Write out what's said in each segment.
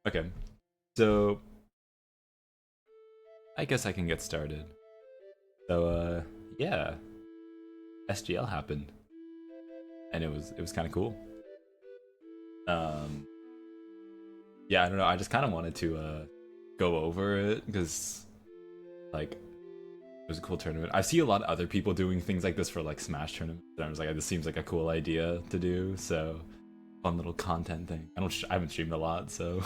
Okay, so I guess I can get started. So yeah, SGL happened, and it was kind of cool. Um, yeah, I don't know. I just kind of wanted to go over it because like it was a cool tournament. I see a lot of other people doing things like this for like Smash tournaments, and I was like, this seems like a cool idea to do. So fun little content thing. I haven't streamed a lot, so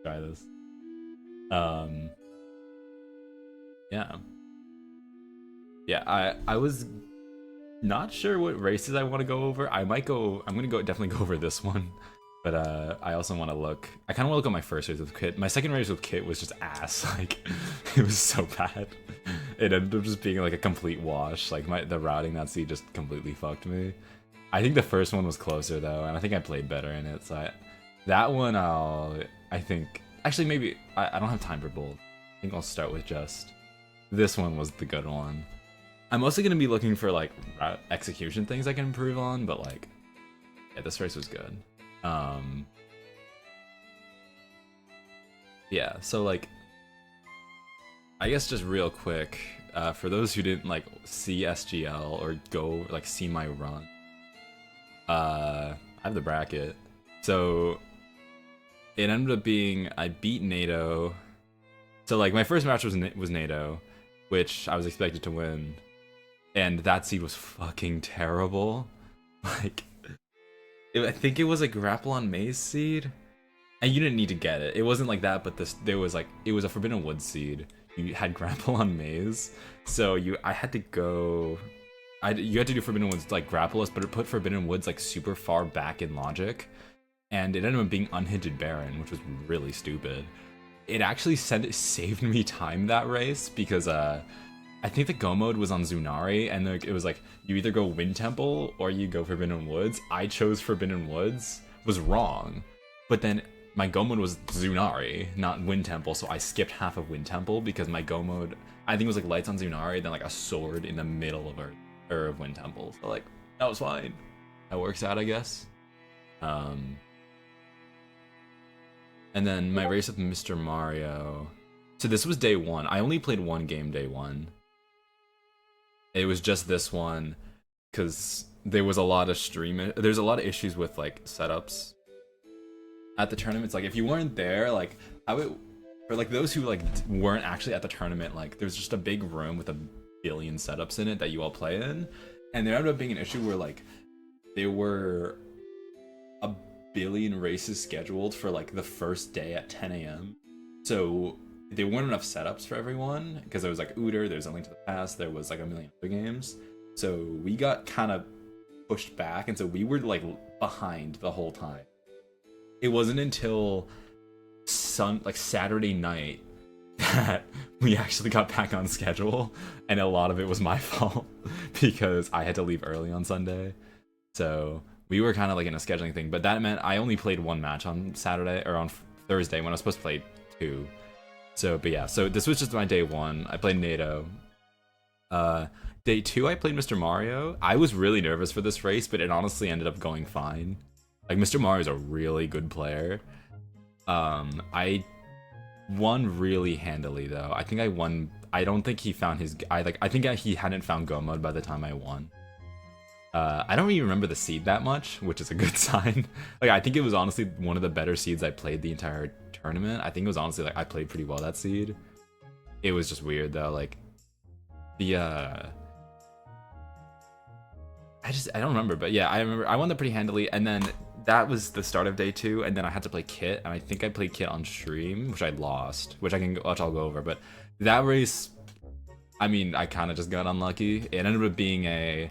try this. Um, yeah, yeah. I was not sure what races I want to go over. I might go. I'm gonna go definitely go over this one, but I also want to look. I kind of want to look at my first race with Kit. My second race with Kit was just ass. Like it was so bad. It ended up just being like a complete wash. Like the routing that seed just completely fucked me. I think the first one was closer though, and I think I played better in it. So that one I think actually maybe I don't have time for both. I think I'll start with just this one was the good one. I'm mostly gonna be looking for like execution things I can improve on, but like, yeah, this race was good. Um, yeah, so like, I guess just real quick, for those who didn't like see SGL or go like see my run, I have the bracket. So it ended up being I beat NATO. So like my first match was NATO, which I was expected to win. And that seed was fucking terrible. Like, I think it was a grapple on Maze seed, and you didn't need to get it. It wasn't like that, but there was like it was a Forbidden Woods seed. You had grapple on Maze, so I had to go. You had to do Forbidden Woods like grapple us, but it put Forbidden Woods like super far back in logic, and it ended up being Unhindered Baron, which was really stupid. It actually saved me time that race because I think the go mode was on Zunari, and it was like you either go Wind Temple or you go Forbidden Woods. I chose Forbidden Woods, was wrong, but then my go mode was Zunari, not Wind Temple, so I skipped half of Wind Temple because my go mode I think it was like lights on Zunari, then like a sword in the middle of Earth or of Wind Temple. So like that was fine. That works out, I guess. Um, and then my race with Mr. Mario. So this was day one. I only played one game day one. It was just this one because there was a lot of there's a lot of issues with like setups at the tournament. It's like if you weren't there, like I would, for like those who like weren't actually at the tournament, like there's just a big room with a billion setups in it that you all play in, and there ended up being an issue where like there were a billion races scheduled for like the first day at 10 a.m. So there weren't enough setups for everyone because there was like Uter, there's a Link to the Past, there was like a million other games. So we got kind of pushed back, and so we were like behind the whole time. It wasn't until Saturday night that we actually got back on schedule, and a lot of it was my fault because I had to leave early on Sunday. So we were kind of like in a scheduling thing, but that meant I only played one match on Saturday or on Thursday when I was supposed to play two. So, but yeah, so this was just my day one. I played NATO. Day two, I played Mr. Mario. I was really nervous for this race, but it honestly ended up going fine. Like, Mr. Mario's a really good player. I won really handily, though. I think I won. I don't think he found his. I think he hadn't found Go mode by the time I won. I don't even remember the seed that much, which is a good sign. Like, I think it was honestly one of the better seeds I played the entire tournament. I think it was honestly like I played pretty well that seed. It was just weird though, like the I don't remember, but yeah, I remember I won that pretty handily, and then that was the start of day two, and then I had to play Kit, and I think I played Kit on stream, which I lost, which I'll go over. But that race, I mean, I kind of just got unlucky. It ended up being a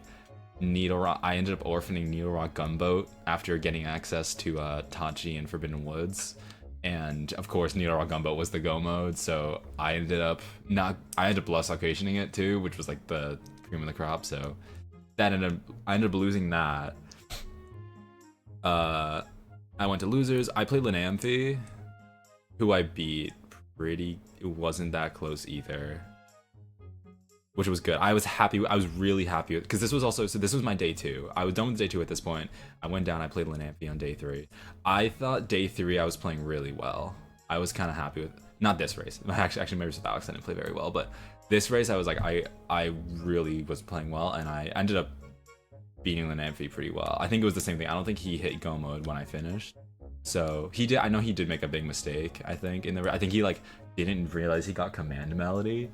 Needle Rock. I ended up orphaning Needle Rock Gunboat after getting access to Tachi and Forbidden Woods. And of course, Needle Rock Gunboat was the go mode, so I ended up lost occasioning it too, which was like the cream of the crop. So I ended up losing that. I went to losers. I played Linamphy, who I beat pretty. It wasn't that close either. which was good. I was happy. I was really happy because this was also, so this was my day 2. I was done with day 2 at this point. I went down. I played Linamphy on day 3. I thought day 3 I was playing really well. I was kind of happy with, not this race. Actually, my race with Alex I didn't play very well, but this race I was like, I really was playing well, and I ended up beating Linamphy pretty well. I think it was the same thing. I don't think he hit go mode when I finished. So he did. I know he did make a big mistake. I think I think he like didn't realize he got command melody,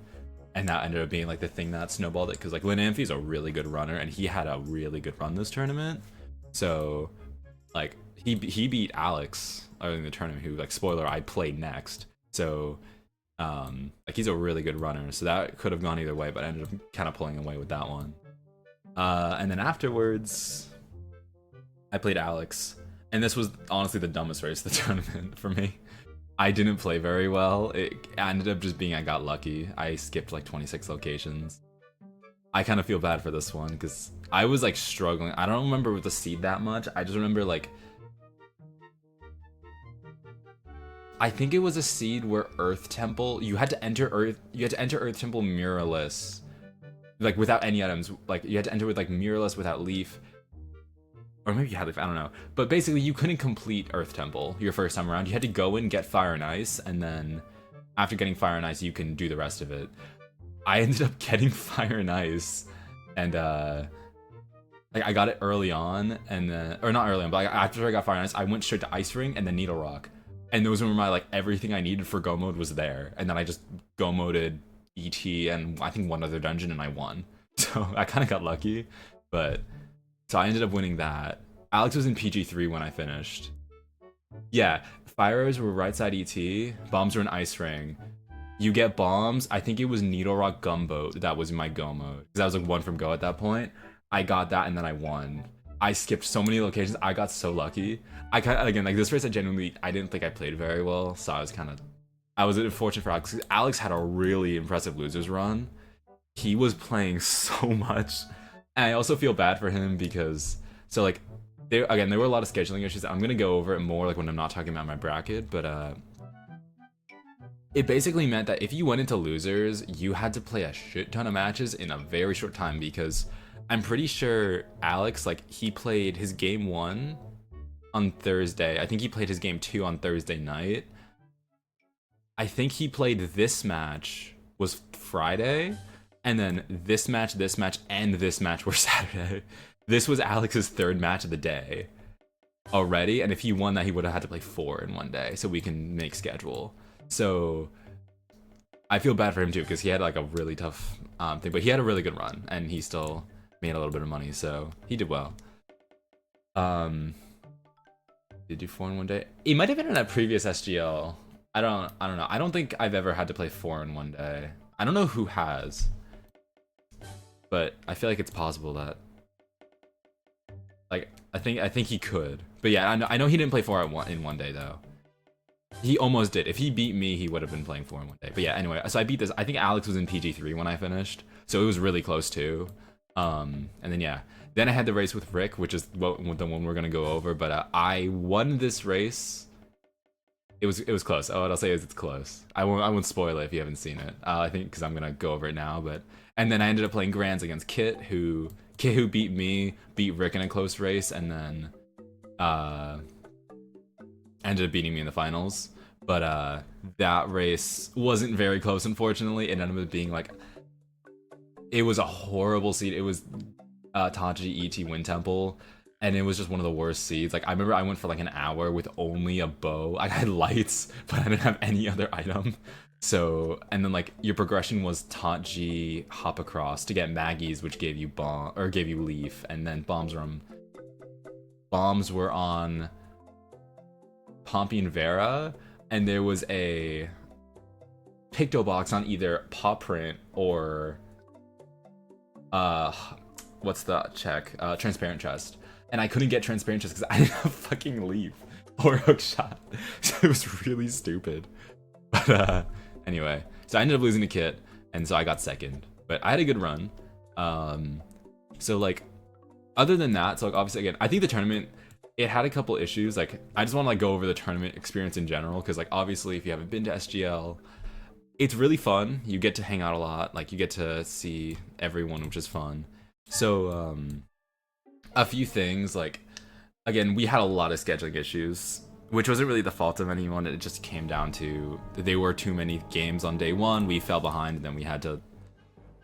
and that ended up being like the thing that snowballed it. Because like Linamphy's a really good runner, and he had a really good run this tournament. So like he beat Alex in the tournament, who, like, spoiler, I played next. So like he's a really good runner. So that could have gone either way, but I ended up kind of pulling away with that one. And then afterwards, I played Alex. And this was honestly the dumbest race of the tournament for me. I didn't play very well. It ended up just being I got lucky. I skipped like 26 locations. I kind of feel bad for this one because I was like struggling. I don't remember with the seed that much. I just remember like, I think it was a seed where Earth Temple, you had to enter Earth Temple mirrorless, like without any items. Like you had to enter with like mirrorless without leaf. Or maybe you had, I don't know. But basically, you couldn't complete Earth Temple your first time around. You had to go in, get Fire and Ice, and then after getting Fire and Ice, you can do the rest of it. I ended up getting Fire and Ice, and like I got it early on, and then, or not early on, but like after I got Fire and Ice, I went straight to Ice Ring and then Needle Rock, and those were my like everything I needed for go mode was there, and then I just go moded ET and I think one other dungeon, and I won. So I kind of got lucky, but. So I ended up winning that. Alex was in PG3 when I finished. Yeah, fire arrows were right side ET, bombs were in Ice Ring. You get bombs, I think it was Needle Rock Gumboat that was my go mode. Because I was like 1 from go at that point. I got that and then I won. I skipped so many locations, I got so lucky. I kind of, again, like this race I didn't think I played very well, so I was unfortunate for Alex. Alex had a really impressive losers run. He was playing so much. And I also feel bad for him because, so like, there were a lot of scheduling issues. I'm gonna go over it more like when I'm not talking about my bracket, but it basically meant that if you went into losers, you had to play a shit ton of matches in a very short time because I'm pretty sure Alex, like, he played his game 1 on Thursday. I think he played his game 2 on Thursday night. I think he played this match was Friday. And then this match, and this match were Saturday. This was Alex's 3rd match of the day already. And if he won that, he would have had to play 4 in one day so we can make schedule. So I feel bad for him too because he had like a really tough thing. But he had a really good run and he still made a little bit of money. So he did well. Did you do 4 in one day? It might have been in that previous SGL. I don't know. I don't think I've ever had to play 4 in one day. I don't know who has. But I feel like it's possible that, like, I think he could. But yeah, I know he didn't play 4 in one day though. He almost did. If he beat me, he would have been playing 4 in one day. But yeah, anyway, so I beat this. I think Alex was in PG3 when I finished, so it was really close too. And then yeah, then I had the race with Rick, which is the one we're gonna go over. But I won this race. It was close. Oh, what I'll say is it's close. I won't spoil it if you haven't seen it. I think because I'm gonna go over it now. And then I ended up playing Grands against Kit, who beat me, beat Rick in a close race, and then ended up beating me in the finals. But that race wasn't very close, unfortunately. It ended up being like, it was a horrible seed. It was Tachi ET Wind Temple. And it was just one of the worst seeds. Like, I remember I went for like an hour with only a bow. I had lights, but I didn't have any other item. So, and then like your progression was Taunt G, hop across to get Maggie's, which gave you bomb or gave you leaf, and then bombs were on Pompey and Vera, and there was a Picto box on either Paw Print or what's the check? Transparent Chest. And I couldn't get Transparent Chest because I didn't have fucking leaf or hook shot. So it was really stupid. But anyway, so I ended up losing to Kit, and so I got 2nd. But I had a good run. So like, other than that, so like obviously again, I think the tournament, it had a couple issues. Like, I just want to like go over the tournament experience in general, because like obviously if you haven't been to SGL, it's really fun. You get to hang out a lot. Like, you get to see everyone, which is fun. So, a few things, like, again, we had a lot of scheduling issues, which wasn't really the fault of anyone. It just came down to there were too many games on day one. We fell behind, and then we had to,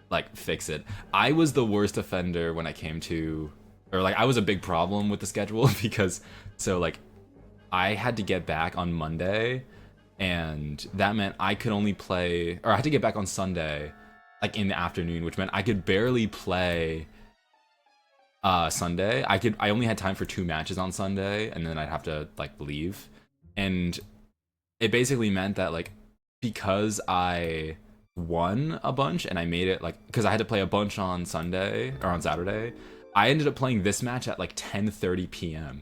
like, fix it. I was the worst offender when I came to, or, like, I was a big problem with the schedule because, so, like, I had to get back on Monday, and that meant I could only play, or I had to get back on Sunday, like, in the afternoon, which meant I could barely play Sunday. I only had time for 2 matches on Sunday, and then I'd have to, like, leave. And it basically meant that, like, because I won a bunch and I made it, like, because I had to play a bunch on Sunday or on Saturday, I ended up playing this match at like 10:30 p.m.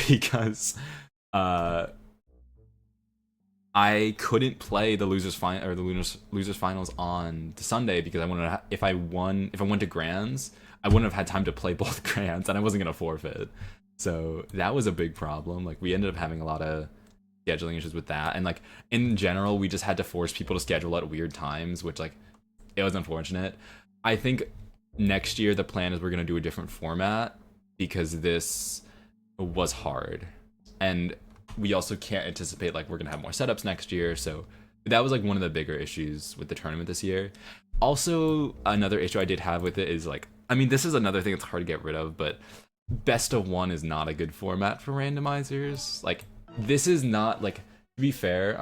because I couldn't play the losers finals on the Sunday because I wanted to if I went to grands, I wouldn't have had time to play both grands, and I wasn't gonna forfeit. So that was a big problem. Like, we ended up having a lot of scheduling issues with that, and, like, in general, we just had to force people to schedule at weird times, which, like, it was unfortunate. I think next year the plan is we're gonna do a different format because this was hard, and we also can't anticipate, like, we're gonna have more setups next year. So that was, like, one of the bigger issues with the tournament this year. Also, another issue I did have with it is, like, I mean, this is another thing that's hard to get rid of, but best of one is not a good format for randomizers. Like, this is not, like, to be fair,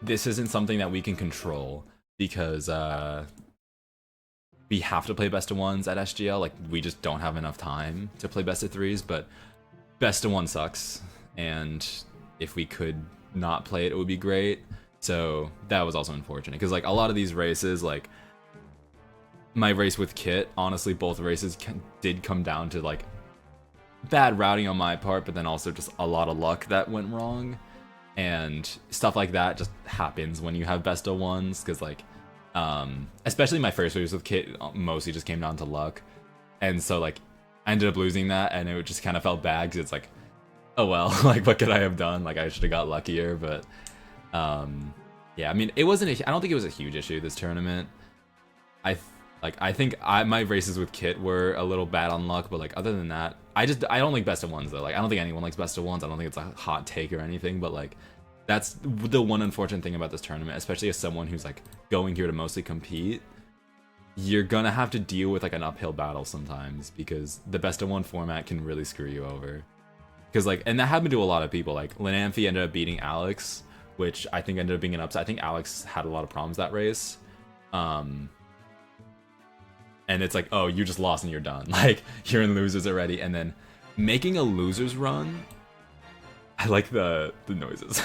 this isn't something that we can control because we have to play best of ones at SGL. Like, we just don't have enough time to play best of threes, but best of one sucks, and if we could not play it, it would be great. So that was also unfortunate because, like, a lot of these races, like my race with Kit, honestly, both races did come down to, like, bad routing on my part, but then also just a lot of luck that went wrong, and stuff like that just happens when you have best of ones, because, like, especially my first race with Kit mostly just came down to luck, and so, like, I ended up losing that, and it just kind of felt bad because it's like, oh well, like, what could I have done? Like, I should have got luckier, but yeah, I mean, it wasn't I don't think it was a huge issue this tournament. I think my races with Kit were a little bad on luck, but, like, other than that, I don't like best of ones though. Like, I don't think anyone likes best of ones. I don't think it's a hot take or anything, but, like, that's the one unfortunate thing about this tournament, especially as someone who's, like, going here to mostly compete. You're gonna have to deal with, like, an uphill battle sometimes because the best of one format can really screw you over. Because, like, and that happened to a lot of people. Like, Linamphy ended up beating Alex, which I think ended up being an upset. I think Alex had a lot of problems that race. And it's like, oh, you just lost and you're done. Like, you're in losers already. And then making a losers run, I like the noises.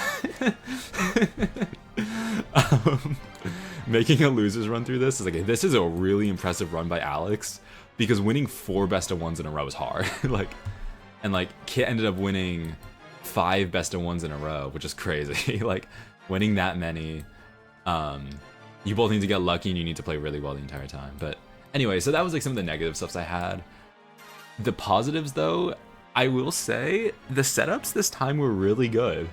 Making a losers run through this is like, this is a really impressive run by Alex, because winning 4 best of ones in a row is hard. Like, and, like, Kit ended up winning 5 best of ones in a row, which is crazy. Like, winning that many, you both need to get lucky and you need to play really well the entire time. But anyway, so that was, like, some of the negative stuffs I had. The positives, though, I will say the setups this time were really good.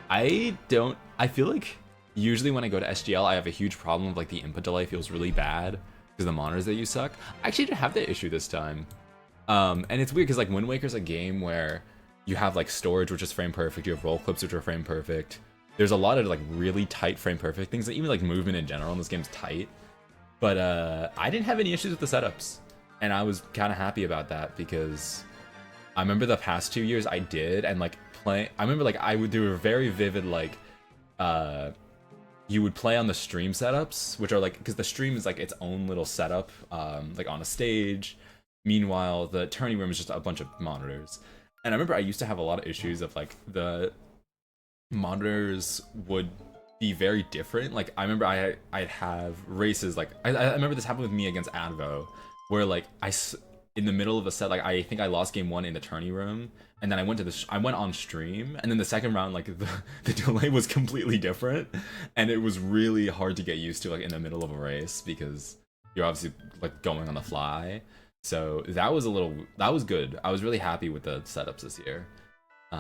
I feel like usually when I go to SGL, I have a huge problem with, like, the input delay feels really bad because the monitors that you suck. I actually didn't have that issue this time. And it's weird because, like, Wind Waker's a game where you have, like, storage, which is frame perfect. You have roll clips, which are frame perfect. There's a lot of, like, really tight frame perfect things. Even, like, movement in general in this game's tight. But I didn't have any issues with the setups, and I was kind of happy about that because I remember the past 2 years I did, and, like, I remember, like, I would do a very vivid, like, you would play on the stream setups, which are, like, because the stream is, like, its own little setup, like, on a stage. Meanwhile, the tourney room is just a bunch of monitors. And I remember I used to have a lot of issues of, like, the monitors would be very different. Like, I remember I'd have races, like, I remember this happened with me against Advo, where, like, in the middle of a set, like, I think I lost game 1 in the tourney room, and then I went on stream, and then the second round, like, the delay was completely different, and it was really hard to get used to, like, in the middle of a race, because you're obviously, like, going on the fly. So that was good. I was really happy with the setups this year. So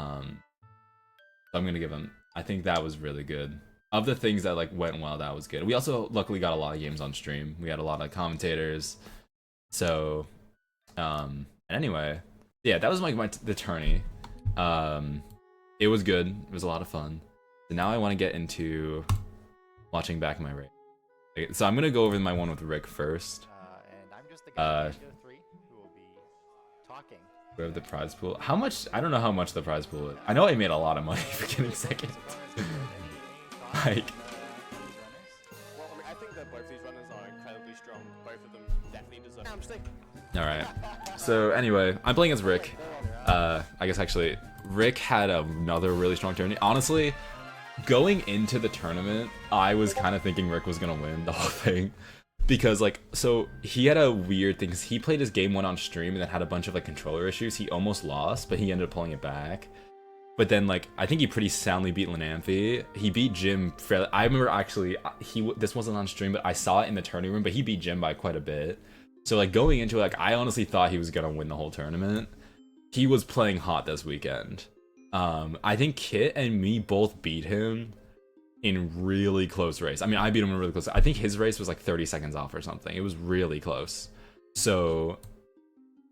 I'm gonna give them, I think that was really good. of the things that like went well, that was good. We also luckily got a lot of games on stream. We had a lot of commentators. So, and anyway, yeah, that was like the tourney. It was good. It was a lot of fun. So now I want to get into watching back my race. Okay, so I'm gonna go over my one with Rick first. And I'm just the guy three who will be talking. We have the prize pool. How much? I don't know how much the prize pool is. I know I made a lot of money for getting second. Like. Well, I mean, I think that both these runners are incredibly strong. Both of them definitely deserve. All right. So anyway, I'm playing as Rick. I guess actually, Rick had another really strong tourney. Honestly, going into the tournament, I was kind of thinking Rick was gonna win the whole thing. Because like, so he had a weird thing, because he played his game 1 on stream and then had a bunch of like controller issues. He almost lost, but he ended up pulling it back. But then like, I think he pretty soundly beat Lanamphy. He beat Jim fairly. I remember actually, this wasn't on stream, but I saw it in the tourney room, but he beat Jim by quite a bit. So like going into it, like I honestly thought he was gonna win the whole tournament. He was playing hot this weekend. I think Kit and me both beat him in really close race. I mean, I beat him in really close. I think his race was like 30 seconds off or something. It was really close. So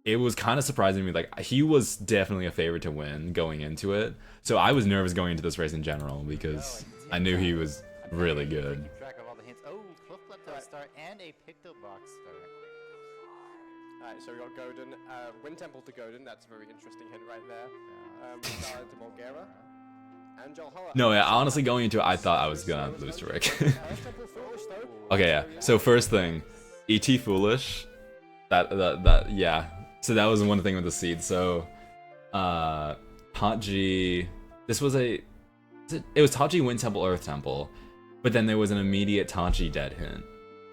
it was kind of surprising to me. Like, he was definitely a favorite to win going into it. So I was nervous going into this race in general because I knew he was really good. Keep track of all the hints. Oh, Cliff Plateau start and a Picto Box start. Alright, so we got Godin, Wind Temple to Godin, that's a very interesting hint right there. Star to Bulgara. No, yeah, honestly, going into it, I thought I was gonna lose to Rick. Okay, yeah. So first thing, ET Foolish. That, yeah. So that was one thing with the seed. So, Tachi. This was it was Tachi Wind Temple, Earth Temple, but then there was an immediate Tachi dead hint,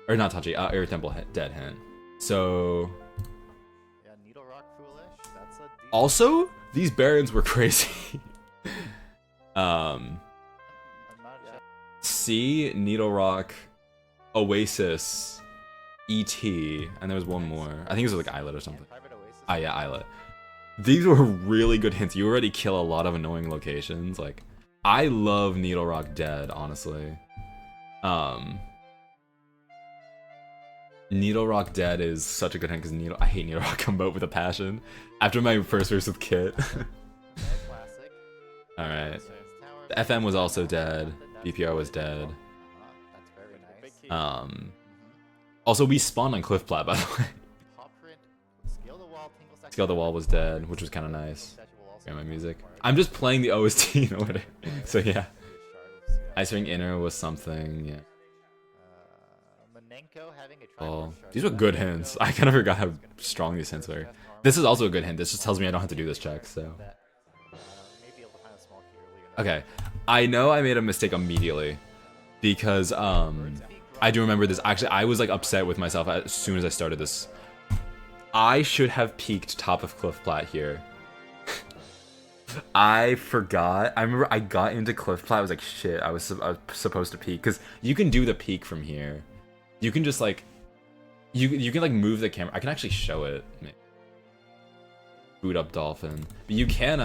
or not Tachi, Earth Temple dead hint. So. Yeah, Needle Rock Foolish. That's a. Also, these Barons were crazy. C, Needle Rock, Oasis, E.T., and there was one more. I think it was like Islet or something. Ah, yeah, Islet. These were really good hints. You already kill a lot of annoying locations. Like, I love Needle Rock dead, honestly. Needle Rock dead is such a good hint because I hate Needle Rock combo with a passion. After my first race with Kit. Alright. The FM was also dead. BPR was dead. Also, we spawned on Cliff Plat, by the way. Scale the Wall was dead, which was kind of nice. Got my music. I'm just playing the OST in order. So yeah. Ice Ring Inner was something, yeah. Oh, these were good hints. I kind of forgot how strong these hints were. This is also a good hint. This just tells me I don't have to do this check, so. Okay, I know I made a mistake immediately because I do remember this. Actually, I was like upset with myself as soon as I started this. I should have peeked top of Cliff Plat here. I forgot. I remember I got into Cliff Plat. I was like, shit. I was supposed to peek because you can do the peek from here. You can just like, you can like move the camera. I can actually show it. Boot up Dolphin, but you can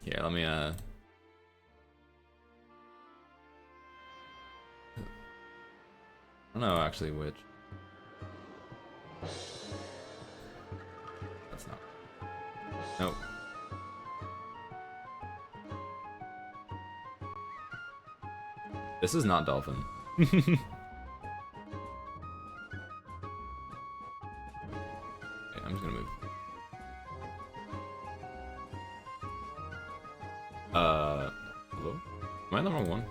Here, let me, I don't know actually which. That's not. Nope. This is not Dolphin. Okay, I'm just gonna move. Hello? Am I on the wrong one?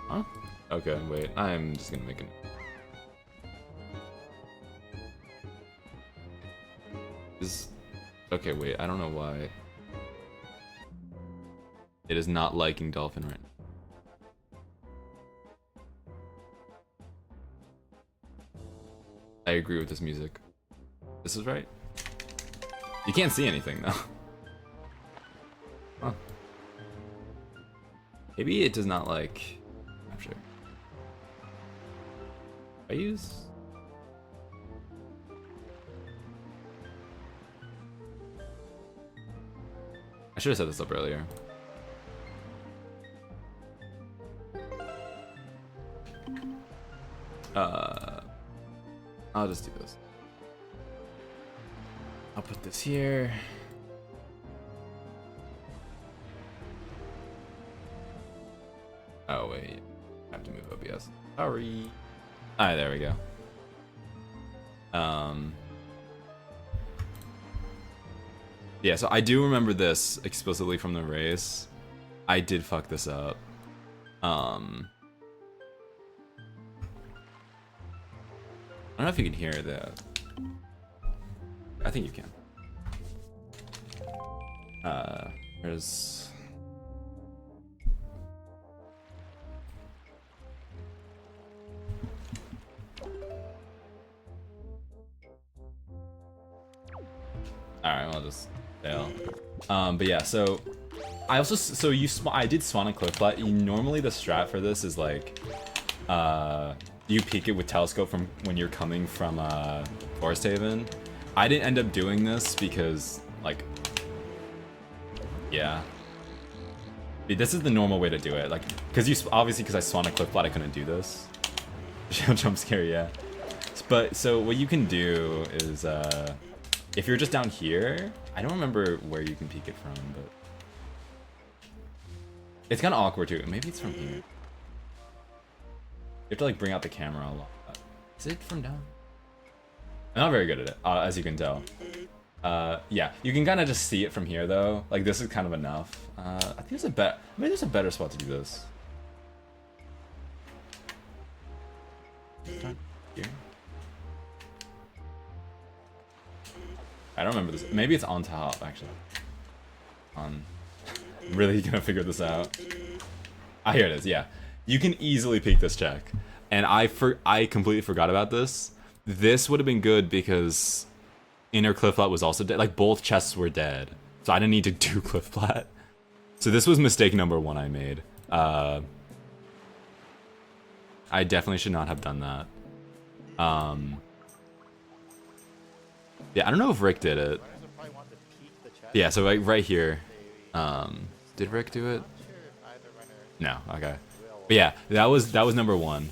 Huh? Okay, wait, I'm just gonna make it. Okay, wait, I don't know why. It is not liking Dolphin right now. I agree with this music. This is right. You can't see anything though. Huh. Maybe it does not like capture. I use. I should have set this up earlier. I'll just do this. I'll put this here. Oh wait, I have to move OBS. Sorry. Alright, there we go. Yeah, so I do remember this explicitly from the race. I did fuck this up. I don't know if you can hear that. I think you can. There's... Alright, I'll just fail. But yeah, so I also I did spawn a cliff flat. Normally the strat for this is like you peek it with telescope from when you're coming from Forest Haven. I didn't end up doing this because like yeah. This is the normal way to do it. Like because obviously because I spawned a cliff flat I couldn't do this. Jump scare, yeah. But so what you can do is if you're just down here, I don't remember where you can peek it from, but it's kind of awkward too. Maybe it's from here. You have to like bring out the camera a lot. Is it from down? I'm not very good at it, as you can tell. Yeah, you can kind of just see it from here though. Like this is kind of maybe there's a better spot to do this. Here. I don't remember this. Maybe it's on top, actually. I'm really gonna figure this out. Ah, here it is, yeah. You can easily peek this check. And I completely forgot about this. This would have been good because inner cliff flat was also dead. Like, both chests were dead. So I didn't need to do cliff flat. So this was mistake number 1 I made. I definitely should not have done that. Yeah, I don't know if Rick did it. Yeah, so like right here. Did Rick do it? No, okay. But yeah, that was number 1.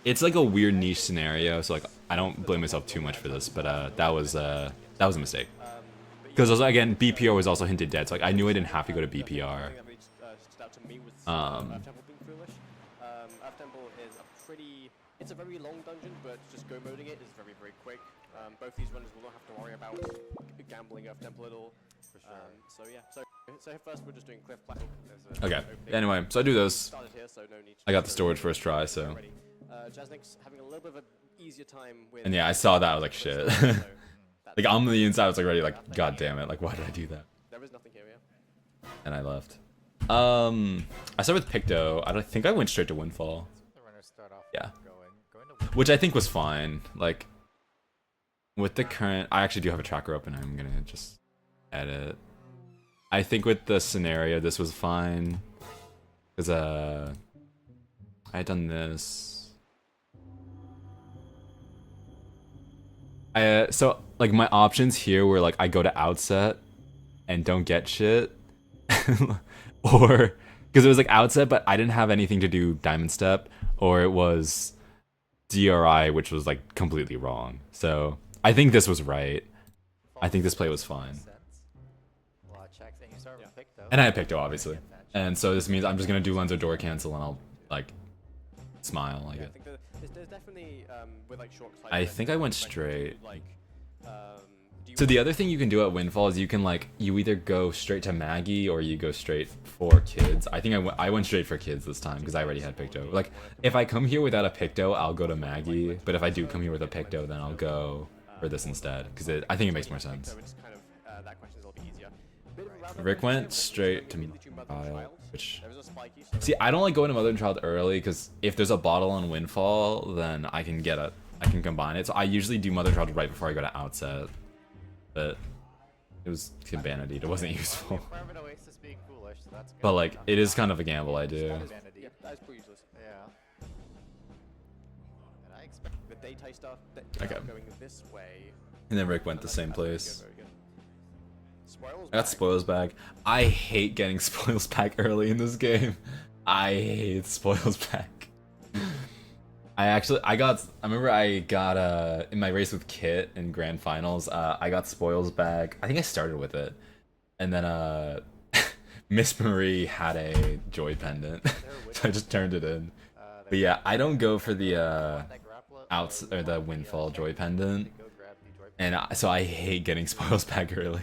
It's like a weird niche scenario, so like I don't blame myself too much for this, but that was a mistake. Because also again, BPR was also hinted dead, so like I knew I didn't have to go to BPR. It's a very long dungeon, but just go moding it is very, very quick. Both these runners will not have to worry about gambling Earth Temple at all. For sure. So yeah, so first we're just doing cliff flat. Okay. Anyway, so I do those. Here, so no need to I got the storage first try, so. Jasnick's having a little bit of an easier time with. And yeah, I saw that. I was like, shit. Like on the inside, I was like already like, god damn it! Like, why did I do that? There is nothing here, yeah. And I left. I started with Picto. I think I went straight to Windfall. Yeah. Which I think was fine. Like, with the current... I actually do have a tracker open. I'm gonna just edit. I think with the scenario, this was fine. Because, I had done this. So, like, my options here were, like, I go to Outset and don't get shit. Or... Because it was, like, Outset, but I didn't have anything to do Diamond Step. Or it was... DRI, which was like completely wrong. So I think this was right. I think this play was fine. And I had Picto, obviously. And so this means I'm just gonna do Lenzo door cancel and I'll like smile, I guess. I think I went straight. So the other thing you can do at Windfall is you can like you either go straight to Maggie or you go straight for kids. I think I went straight for kids this time because I already had Picto. Like if I come here without a Picto, I'll go to Maggie. But if I do come here with a Picto, then I'll go for this instead because I think it makes more sense. Rick went straight to Child, which see I don't like going to Mother and Child early because if there's a bottle on Windfall, then I can combine it. So I usually do Mother and Child right before I go to Outset. But it was vanity. It wasn't useful. But like, it is kind of a gamble I do. Okay. And then Rick went the same place. I got spoils back. I hate getting spoils back early in this game. I hate spoils back. I remember I got in my race with Kit in grand finals, I got spoils bag. I think I started with it. And then Miss Marie had a joy pendant. So I just turned it in. But yeah, I don't go for the outs or the windfall joy pendant. And so I hate getting spoils bag early.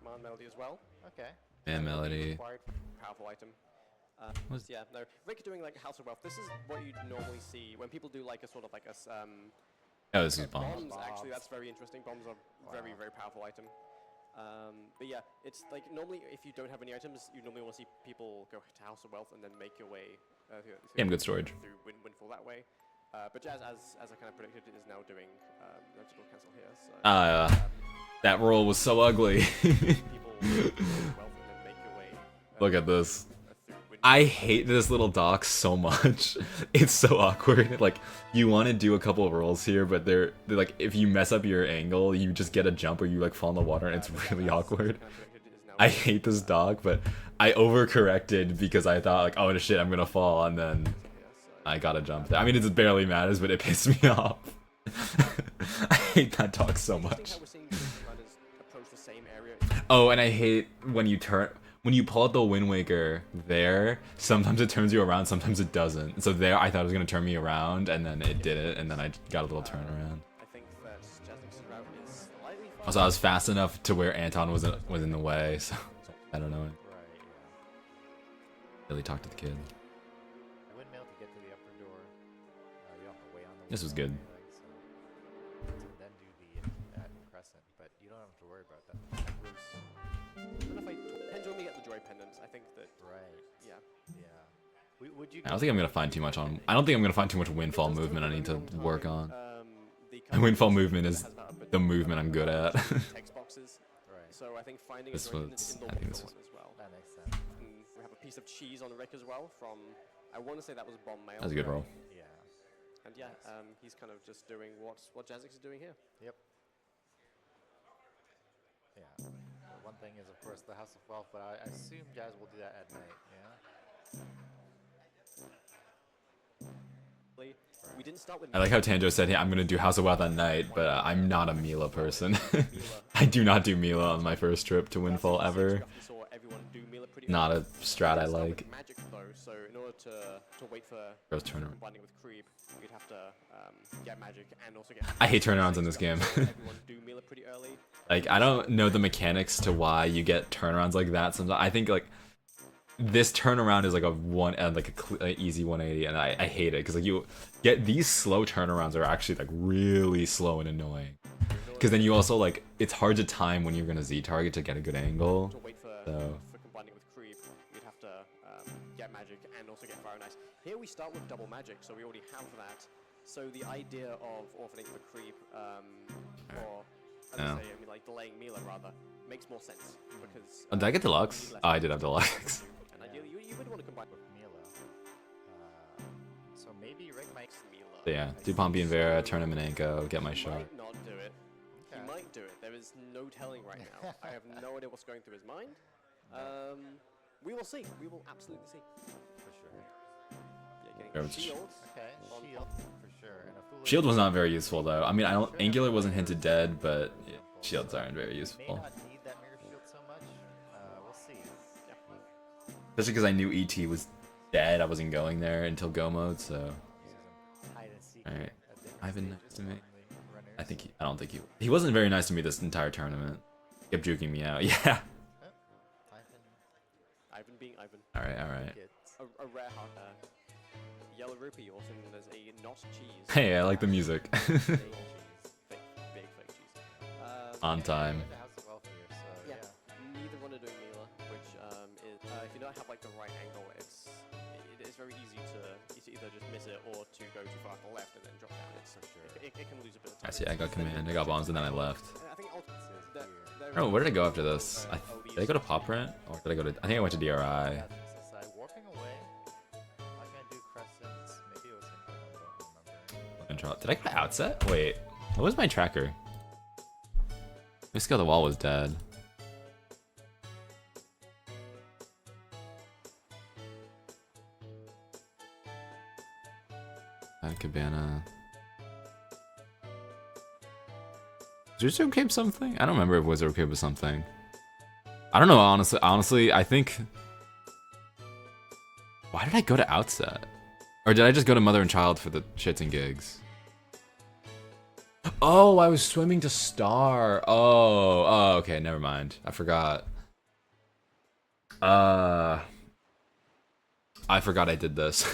Command Melody as well. Okay. Man, Melody. Powerful item. What's- Yeah, no. Rick doing like House of Wealth. This is what you normally see when people do like a sort of like a Oh, this is bomb. bombs. Actually, that's very interesting. Bombs are very very powerful item. But yeah, it's like normally if you don't have any items, you normally want to see people go to House of Wealth and then make your way. Damn good storage. Through windfall that way. But Jazz, as I kind of predicted, is now doing no digital cancel here. So, That roll was so ugly. people go to wealth and then make your way. Look at this. Through windfall. I hate this little dock so much. It's so awkward. Like, you want to do a couple of rolls here, but they're like, if you mess up your angle, you just get a jump or you like fall in the water and it's really awkward. I hate this dock, but I overcorrected because I thought like, oh shit, I'm gonna fall, and then I got a jump there. I mean, it barely matters, but it pissed me off. I hate that dock so much. Oh, and I hate when you pull out the Wind Waker there, sometimes it turns you around, sometimes it doesn't. So there, I thought it was going to turn me around, and then it did it, and then I got a little turnaround. I think that Jazzix's route is slightly faster. Also, I was fast enough to where Anton was in the way, so I don't know. Right, yeah. Really talk to the kid. I wouldn't be able to get to the upper door. You have to wait on the This was good. anyway, so then do that crescent, but you don't have to worry about that. That was I don't know if I depends when we get the joy pendants. I think that right. yeah. Yeah. Would you? I don't think I'm gonna find too much on. I don't think I'm gonna find too much windfall movement I need to work on. The Windfall movement is the movement I'm good at. text boxes. Right. So I think finding This a joy was- pendant I think is this normal was- as well. That makes sense. We have a piece of cheese on Rick as well from. I want to say that was Bomb Mail. That's a good roll. Yeah. And yeah, he's kind of just doing what Jazzix is doing here. Yep. Yeah. The one thing is, of course, the House of Wealth, but I assume Jazz will do that at night. Yeah. We didn't start with. I like how Tanjo said, "Hey, I'm gonna do House of Wealth at night," but I'm not a Mila person. I do not do Mila on my first trip to Windfall ever. Saw everyone do Mila pretty Not a early. strat I Let's start with like. Magic though, so in order to wait for Gross turnaround. combining with Creep, you'd have to get Magic and also get. I hate turnarounds in this game. Everyone do Mila pretty early. Like, I don't know the mechanics to why you get turnarounds like that. Sometimes I think like this turnaround is like a easy 180, and I hate it because like you get these slow turnarounds are actually like really slow and annoying. Because then you also like it's hard to time when you're gonna Z target to get a good angle. To wait for combining with Creep, you'd have to get Magic and also get Fire and Ice. Here we start with double Magic, so we already have that. So the idea of orphaning for Creep, or as I say, I mean like delaying Mila rather, makes more sense because. Oh, did I get deluxe? Oh, I did have deluxe. And ideally, you would want to combine with Mila. So maybe Rick might. Mila. So yeah, do Pompey and Vera, turn him in Anko, get my He shot. might not do it. He Okay. might do it. There is no telling right now. I have no idea what's going through his mind. We will see. We will absolutely see. For sure. Yeah, Yeah, getting it's- shields. Okay. On Shield for sure. And a foolish Shield was not very useful though. I mean, I don't. Angular wasn't hinted dead, but yeah, shields aren't very May useful. not need that mirror shield so much. We'll see. Especially because I knew ET was dead. I wasn't going there until go mode, so. Uses them hide and seek. Alright. at different Ivan stages nice to me. among the runners. I don't think he wasn't very nice to me this entire tournament. Kept juking me out. Yeah. Ivan Ivan being Ivan. All right. gets A rare heart. Yellow rupee, also known as a not cheese. Hey, I like the music. Fake cheese. Fake, big fake cheese. On time. the House of Wealth here, so Yeah. yeah. Neither runner doing Mila, which is if you don't have like the right angle, it is very easy to either just miss it or to go too far to the left and then drop down. It's it can lose a bit of time. I see. I got command. I got bombs, and then I left. I think Oh, where did I go after this? Did I go to Pop Print, or did I go to? I think I went to DRI. That's this side. Warping away. I'm gonna do crescents. Maybe it was in I don't remember. Did I go to Outset? Wait, what was my tracker? This guy, the wall was dead. Cabana. Was Wizard Cave something? I don't remember if Wizard Cave was something. I don't know, honestly, I think... Why did I go to Outset? Or did I just go to Mother and Child for the shits and gigs? Oh, I was swimming to Star. Oh, okay, never mind. I forgot. I forgot I did this.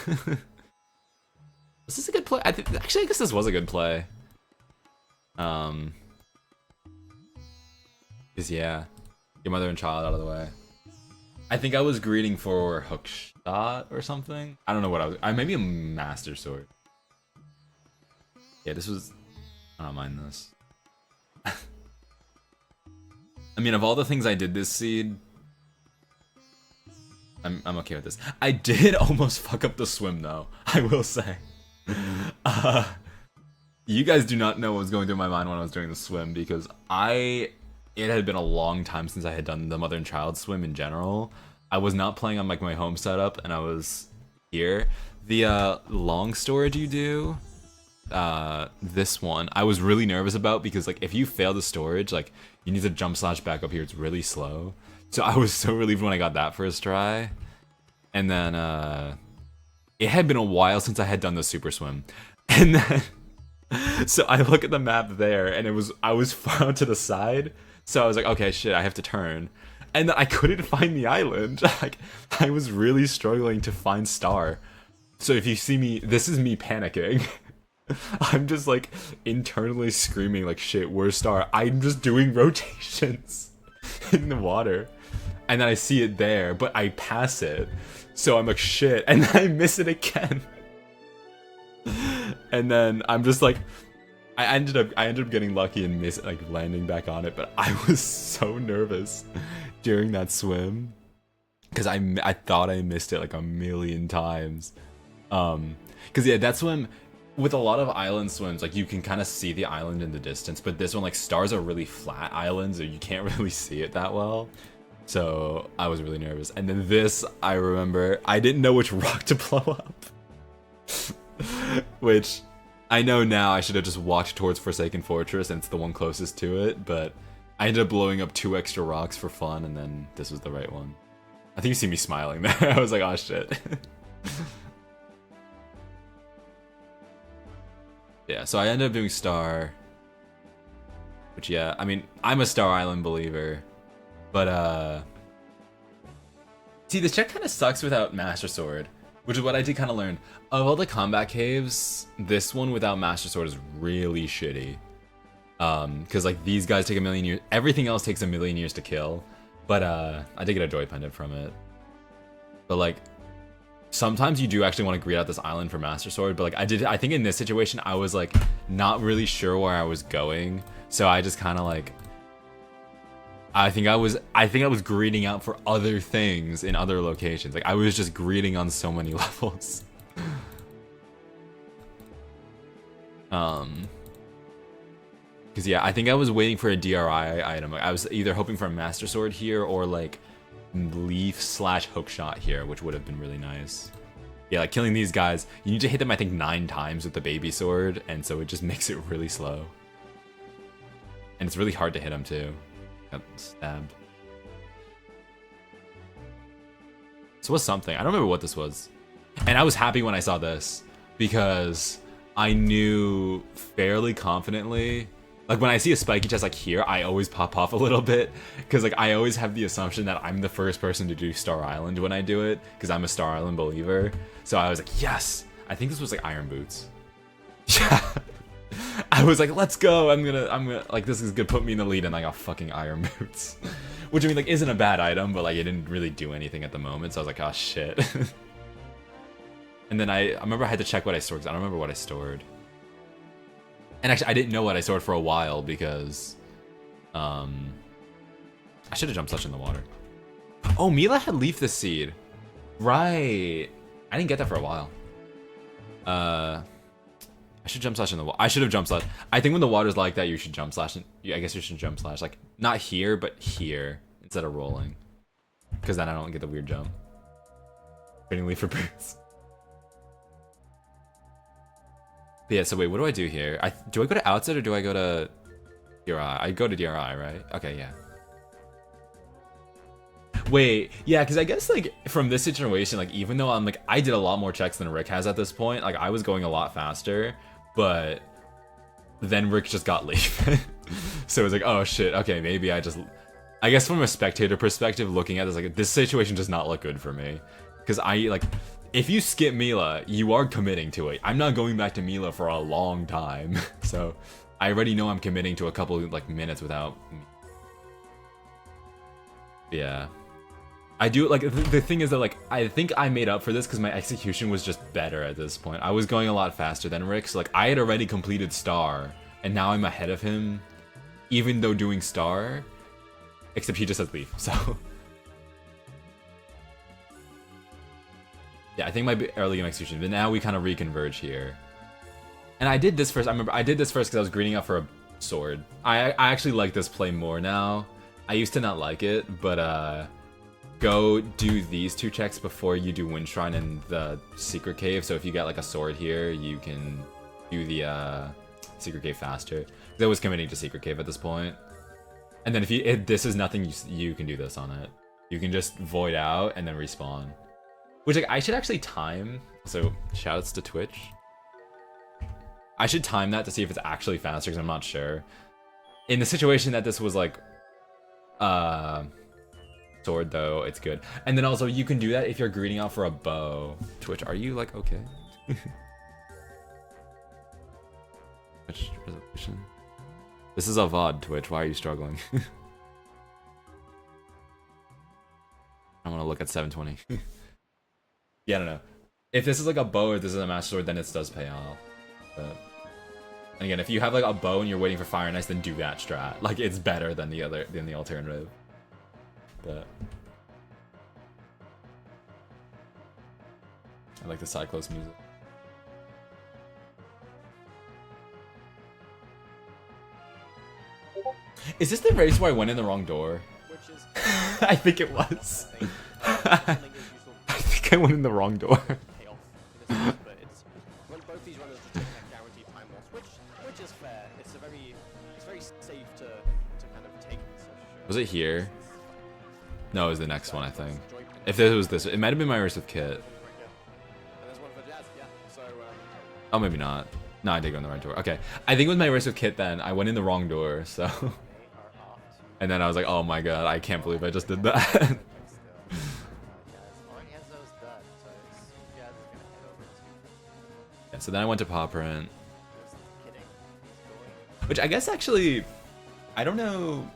Was this a good play? Actually, I guess this was a good play. Cause yeah, get Mother and Child out of the way. I think I was greeting for hook shot or something. I don't know what I was. Maybe a Master Sword. Yeah, this was. I don't mind this. I mean, of all the things I did this seed, I'm okay with this. I did almost fuck up the swim though. I will say. You guys do not know what was going through my mind when I was doing the swim because it had been a long time since I had done the Mother and Child swim in general. I was not playing on like my home setup and I was here. The long storage you do, this one, I was really nervous about because like if you fail the storage, like you need to jump slash back up here. It's really slow. So I was so relieved when I got that first try. And then it had been a while since I had done the super swim. And then so I look at the map there and I was far to the side. So I was like, okay, shit, I have to turn. And then I couldn't find the island. Like I was really struggling to find Star. So if you see me, this is me panicking. I'm just like internally screaming like, shit, where's Star? I'm just doing rotations in the water. And then I see it there, but I pass it. So I'm like, shit, and then I miss it again. And then I'm just like, I ended up getting lucky and landing back on it, but I was so nervous during that swim because I thought I missed it like a million times. Because yeah, that swim with a lot of island swims, like you can kind of see the island in the distance, but this one, like Stars are really flat islands, so you can't really see it that well. So I was really nervous. And then this, I remember, I didn't know which rock to blow up. Which, I know now I should have just walked towards Forsaken Fortress and it's the one closest to it, but I ended up blowing up 2 extra rocks for fun and then this was the right one. I think you see me smiling there. I was like, oh shit. Yeah, so I ended up doing Star. Which yeah, I mean, I'm a Star Island believer. But see, this check kind of sucks without Master Sword, which is what I did kind of learn. Of all the combat caves, this one without Master Sword is really shitty. Because like these guys take a million years, everything else takes a million years to kill. But I did get a Joy Pendant from it. But like, sometimes you do actually want to greet out this island for Master Sword. But like I think in this situation I was like not really sure where I was going, so I just kind of like. I think I was greeting out for other things in other locations. Like I was just greeting on so many levels. Cause yeah, I think I was waiting for a DRI item. I was either hoping for a Master Sword here or like Leaf / Hookshot here, which would have been really nice. Yeah, like killing these guys, you need to hit them I think 9 times with the baby sword, and so it just makes it really slow. And it's really hard to hit them too. Got stabbed. This was something. I don't remember what this was. And I was happy when I saw this because I knew fairly confidently. Like when I see a spiky chest like here, I always pop off a little bit because like I always have the assumption that I'm the first person to do Star Island when I do it because I'm a Star Island believer. So I was like, yes. I think this was like Iron Boots. Yeah. I was like, let's go. I'm gonna like this is gonna put me in the lead, and I got fucking Iron Boots. Which I mean like isn't a bad item, but like it didn't really do anything at the moment, so I was like, oh shit. And then I remember I had to check what I stored, because I don't remember what I stored. And actually I didn't know what I stored for a while because I should have jumped such in the water. Oh, Mila had Leaf the Seed. Right. I didn't get that for a while. I should jump slash in the water. I should have jump slash. I think when the water's like that, you should jump slash. I guess you should jump slash. Like, not here, but here. Instead of rolling. Because then I don't get the weird jump. Trading Leaf for boots. But yeah, so wait, what do I do here? Do I go to outside or do I go to DRI? I go to DRI, right? Okay, yeah. Wait, yeah, because I guess, like, from this situation, like, even though I'm, like, I did a lot more checks than Rick has at this point, like, I was going a lot faster, but then Rick just got leave. So it was like, oh shit, okay, maybe I guess from a spectator perspective, looking at this, like, this situation does not look good for me. Because if you skip Mila, you are committing to it. I'm not going back to Mila for a long time. So I already know I'm committing to a couple, like, minutes without... Yeah. I do, like, the thing is that, like, I think I made up for this because my execution was just better at this point. I was going a lot faster than Rick, so, like, I had already completed Star, and now I'm ahead of him, even though doing Star, except he just says leave, so... Yeah, I think my early game execution, but now we kind of reconverge here. And I did this first, I remember, I did this first because I was greening up for a sword. I actually like this play more now. I used to not like it, but, go do these 2 checks before you do Wind Shrine and the Secret Cave. So if you get like a sword here, you can do the Secret Cave faster. I was committing to Secret Cave at this point. And then if this is nothing, you can do this on it. You can just void out and then respawn. Which, like, I should actually time. So shoutouts to Twitch. I should time that to see if it's actually faster because I'm not sure. In the situation that this was like, sword though, it's good. And then also you can do that if you're greeting out for a bow. Twitch, are you like okay? Twitch resolution. This is a VOD, Twitch. Why are you struggling? I want to look at 720. Yeah, I don't know. If this is like a bow or this is a master sword, then it does pay off. But and again, if you have like a bow and you're waiting for Fire and Ice, then do that strat. Like, it's better than the alternative. But I like the side close music. Is this the race where I went in the wrong door? Which is I think it was. I think I went in the wrong door. payoff in this case, but it's when both these runners just take that guaranteed time loss, which is fair. It's very safe to kind of take. Was it here? No, it was the next one, I think. If it was this, it might have been my race with Kit. Oh, maybe not. No, I did go in the right door. Okay, I think it was my race with Kit then. I went in the wrong door, so... And then I was like, oh my god, I can't believe I just did that. Yeah, so then I went to Paw Print. Which I guess actually... I don't know...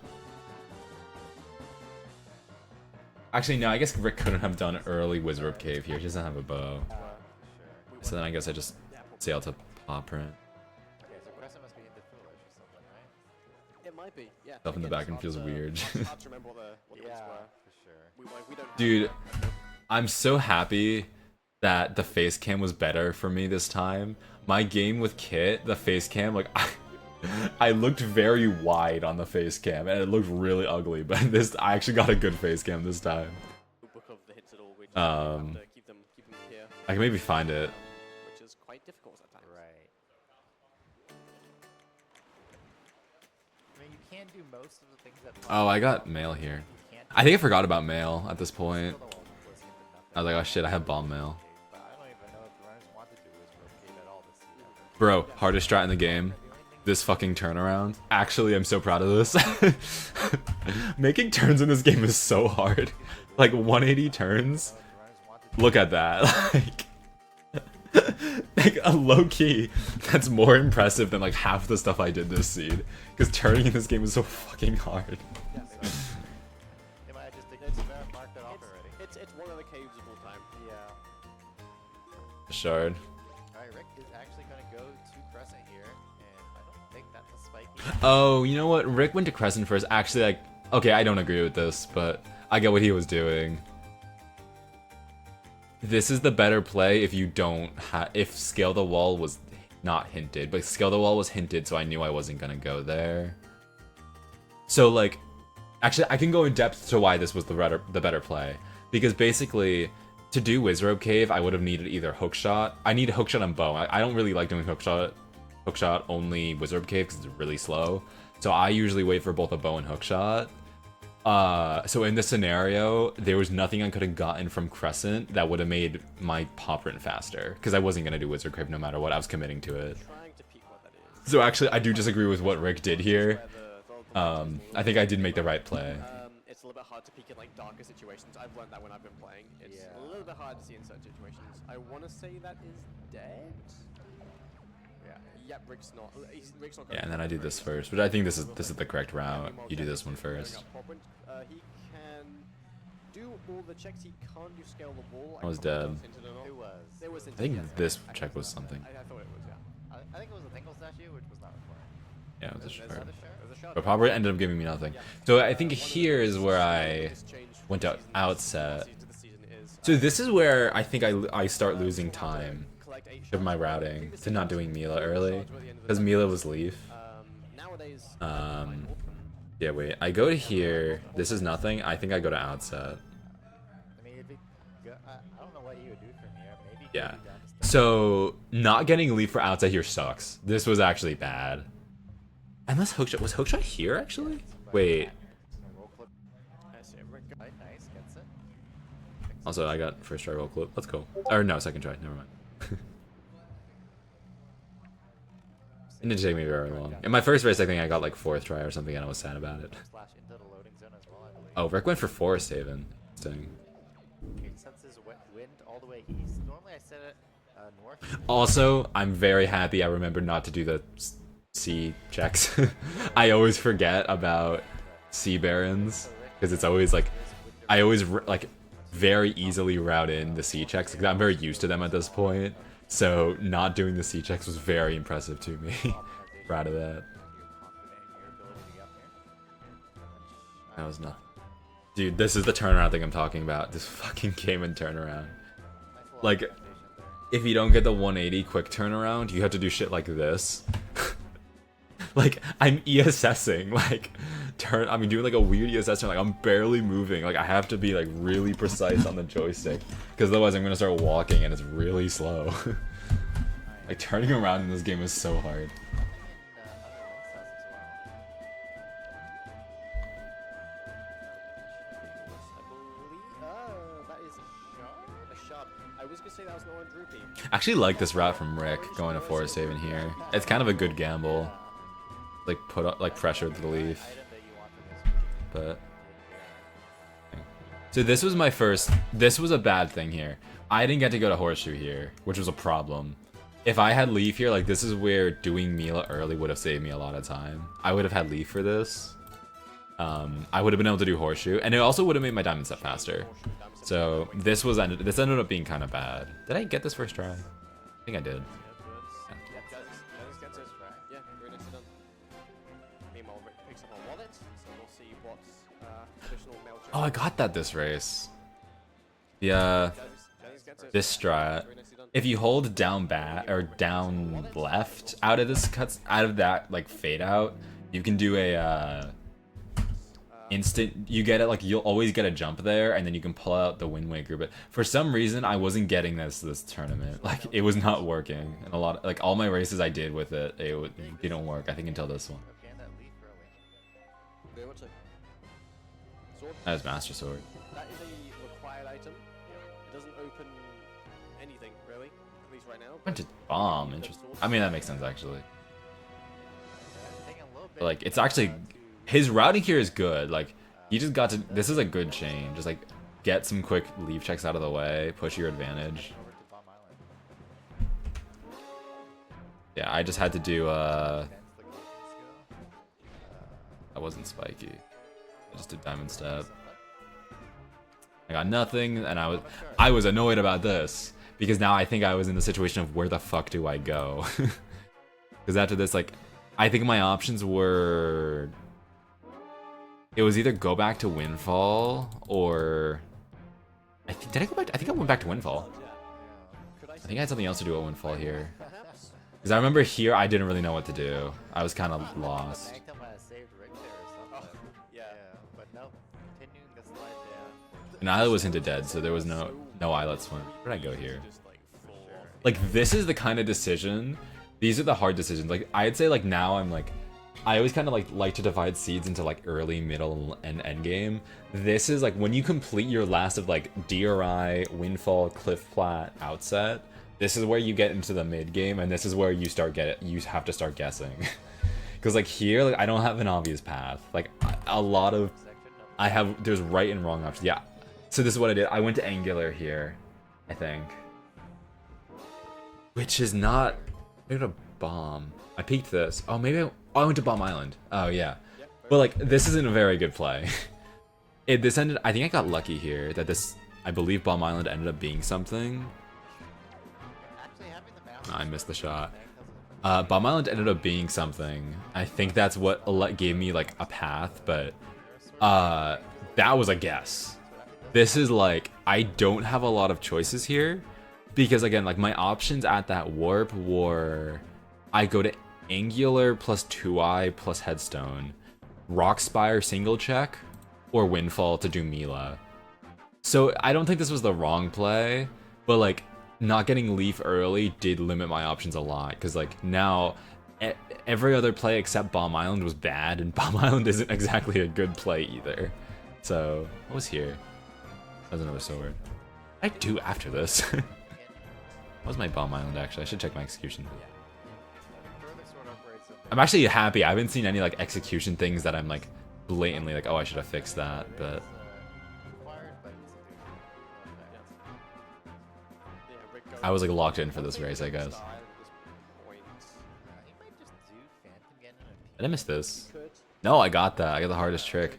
Actually, no, I guess Rick couldn't have done early Wizard Cave here. He doesn't have a bow. So then I guess I just sail to Paw Print. It might be, yeah. Stuff in the back and feels weird. Hard to remember what the hits were. We don't Dude, I'm so happy that the face cam was better for me this time. My game with Kit, the face cam, like, I looked very wide on the face cam and it looked really ugly, but I actually got a good face cam this time. I can maybe find it. Which is quite difficult at times. Right. I mean, you can do most of the things that... Oh, I got mail here. I think I forgot about mail at this point. I was like, oh shit, I have bomb mail. Bro, hardest strat in the game. This fucking turnaround. Actually, I'm so proud of this. Making turns in this game is so hard. Like 180 turns. Look at that. Like a low key. That's more impressive than like half the stuff I did this seed. Because turning in this game is so fucking hard. It's one of the caves of all time. Yeah. Shard. Alright, Rick is actually going to go to Crescent here, and I don't think that's a spiky. Oh, you know what? Rick went to Crescent first. Actually, like, okay, I don't agree with this, but I get what he was doing. This is the better play if you don't if Scale the Wall was not hinted, but Scale the Wall was hinted, so I knew I wasn't gonna go there. So like, actually, I can go in depth to why this was the better play, because basically, to do Wizrobe Cave, I would have needed either hookshot. I need hookshot and bow. I don't really like doing hookshot hookshot only Wizard Cave because it's really slow. So I usually wait for both a bow and hookshot. So in this scenario, there was nothing I could have gotten from Crescent that would have made my pop run faster, because I wasn't gonna do Wizard Cave no matter what. I was committing to it. So actually, I do disagree with what Rick did here. I think I did make the right play. It's a little bit hard to peek in like darker situations. I've learned that when I've been playing. It's a little bit hard to see in certain situations. I want to say that is dead. Yeah, Rick's not. Rick's not. Yeah, and then I do this first, but I think this is the correct route. You do this one first. He can do all the checks. He can't do scale the wall. I was dead. Who was? There was I think this check was something. I thought it was, yeah. I think it was a Tingle statue, which was not required. Yeah, it was a shard. It was a shard. But probably ended up giving me nothing. So I think here is where I went to outset. So this is where I think I start losing time of my routing to not doing Mila early, because Mila was Leaf. Yeah, wait. I go to here. This is nothing. I think I go to outset. I mean, it'd be good. I don't know what you would do from here. Maybe. Yeah. So not getting Leaf for outset here sucks. This was actually bad. Unless hookshot was hookshot here actually. Wait. Nice, gets it. Also, I got first try roll clip. Let's go. Or no, second try. Never mind. It didn't take me very long. In my first race, I think I got like 4th try or something, and I was sad about it. Slash into the loading zone as well, I believe. Oh, Rick went for Forest Haven. Interesting. It senses wind all the way east. Normally I set it north. Also, I'm very happy I remembered not to do the C checks. I always forget about C Barons, because it's always like, I always like very easily route in the C checks, because I'm very used to them at this point. So not doing the C checks was very impressive to me. Proud of that. That was nothing. Dude, this is the turnaround thing I'm talking about. This fucking game and turnaround. Like, if you don't get the 180 quick turnaround, you have to do shit like this. Like, I'm ESSing, like, I'm doing like a weird ESS turn, like I'm barely moving. Like, I have to be like really precise on the joystick, because otherwise I'm gonna start walking and it's really slow. Like, turning around in this game is so hard. I actually like this route from Rick, going to Forest Haven here. It's kind of a good gamble. Like, put up, like, pressure to the Leaf. But so this was my first. This was a bad thing here. I didn't get to go to Horseshoe here, which was a problem. If I had Leaf here, like, this is where doing Mila early would have saved me a lot of time. I would have had Leaf for this. I would have been able to do Horseshoe, and it also would have made my diamond step faster. So this ended up being kind of bad. Did I get this first try? I think I did. Oh, I got that this race. Yeah, this strat. If you hold down bat or down left out of this out of that like fade out, you can do a instant. You get it, like, you'll always get a jump there, and then you can pull out the Wind Waker. But for some reason, I wasn't getting this tournament. Like, it was not working, and a lot like all my races I did with it, it didn't work. I think until this one. That is Master Sword. That is a required item. It doesn't open anything, really, at least right now. Went to bomb, interesting. I mean, that makes sense, actually. But, like, it's actually, his routing here is good. Like, he just got to, this is a good chain. Just, like, get some quick leave checks out of the way, push your advantage. Yeah, I just had to do, that wasn't spiky. I just did diamond step. I got nothing, and I was annoyed about this, because now I think I was in the situation of where the fuck do I go? Because after this, like, I think my options were, it was either go back to Windfall or did I go back? I think I went back to Windfall. I think I had something else to do at Windfall here. Because I remember here I didn't really know what to do. I was kind of lost. And Islet was hinted dead, so there was no Islet swim. Where did I go here? Like, this is the kind of decision These are the hard decisions. Like I'd say like now I'm like I always kind of like to divide seeds into like early, middle, and end game. This is like when you complete your last of like DRI, Windfall, Cliff Plat, Outset. This is where you get into the mid game, and this is where you have to start guessing. Because like here, like I don't have an obvious path. Like a lot of there's right and wrong options. Yeah. So this is what I did. I went to Angular here, I think. Which is not maybe a bomb. I peeked this. Oh, maybe I went to Bomb Island. Oh yeah. But like this isn't a very good play. This ended. I think I got lucky here that this. I believe Bomb Island ended up being something. I missed the shot. Bomb Island ended up being something. I think that's what gave me like a path, but that was a guess. This is like I don't have a lot of choices here because again, like my options at that warp were I go to Angular plus 2i plus Headstone, Rock Spire single check, or Windfall to do Mila. So I don't think this was the wrong play, but like not getting Leaf early did limit my options a lot because like now every other play except Bomb Island was bad, and Bomb Island isn't exactly a good play either. So what was here? That was another sword. I do after this. What was my Bomb Island actually? I should check my execution. I'm actually happy. I haven't seen any like execution things that I'm like blatantly like, oh, I should have fixed that, but I was like locked in for this race, I guess. Did I miss this? No, I got that. I got the hardest trick.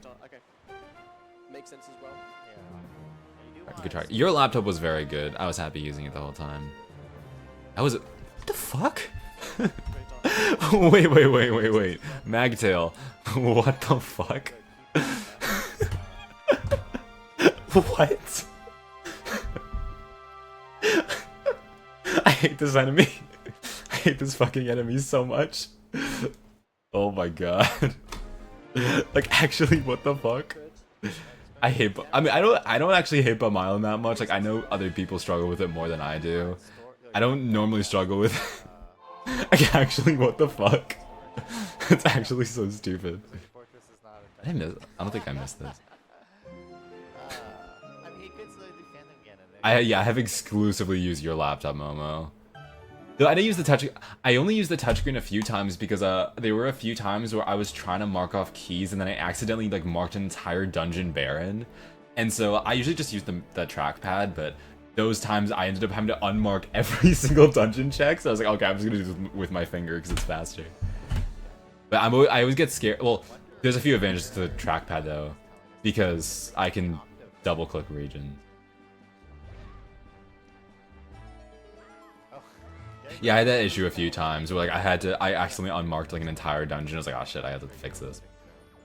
Makes sense as well. You could try. Your laptop was very good. I was happy using it the whole time. That was what the fuck? wait. Magtail. What the fuck? What? I hate this enemy. I hate this fucking enemy so much. Oh my god. Like actually, what the fuck? I hate. I mean, I don't actually hate Bomb Island that much. Like I know other people struggle with it more than I do. I don't normally struggle with. Like actually, what the fuck? It's actually so stupid. I don't think I missed this. I have exclusively used your laptop, Momo. Though I didn't use the touch. I only used the touchscreen a few times because there were a few times where I was trying to mark off keys and then I accidentally like marked an entire dungeon barren, and so I usually just use the trackpad. But those times I ended up having to unmark every single dungeon check. So I was like, okay, I'm just gonna do this with my finger because it's faster. But I always get scared. Well, there's a few advantages to the trackpad though, because I can double click region. Yeah, I had that issue a few times where like I accidentally unmarked like an entire dungeon. I was like, oh shit, I have to fix this.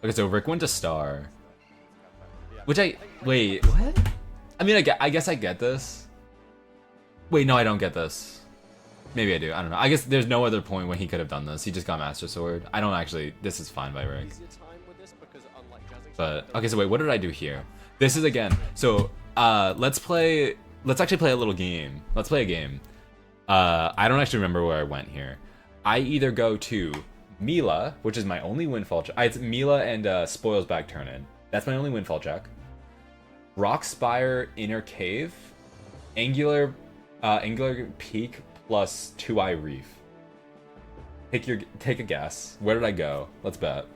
Okay, so Rick went to Star. Which wait, what? I mean, I guess I get this. Wait, no, I don't get this. Maybe I do, I don't know. I guess there's no other point when he could have done this. He just got Master Sword. I don't actually, this is fine by Rick. But, okay, so wait, what did I do here? This is again, so let's actually play a little game. Let's play a game. I don't actually remember where I went here. I either go to Mila, which is my only windfall check. It's Mila and Spoils Back Turn-In. That's my only windfall check. Rock Spire Inner Cave, Angular Peak plus 2i Reef. Take a guess. Where did I go? Let's bet.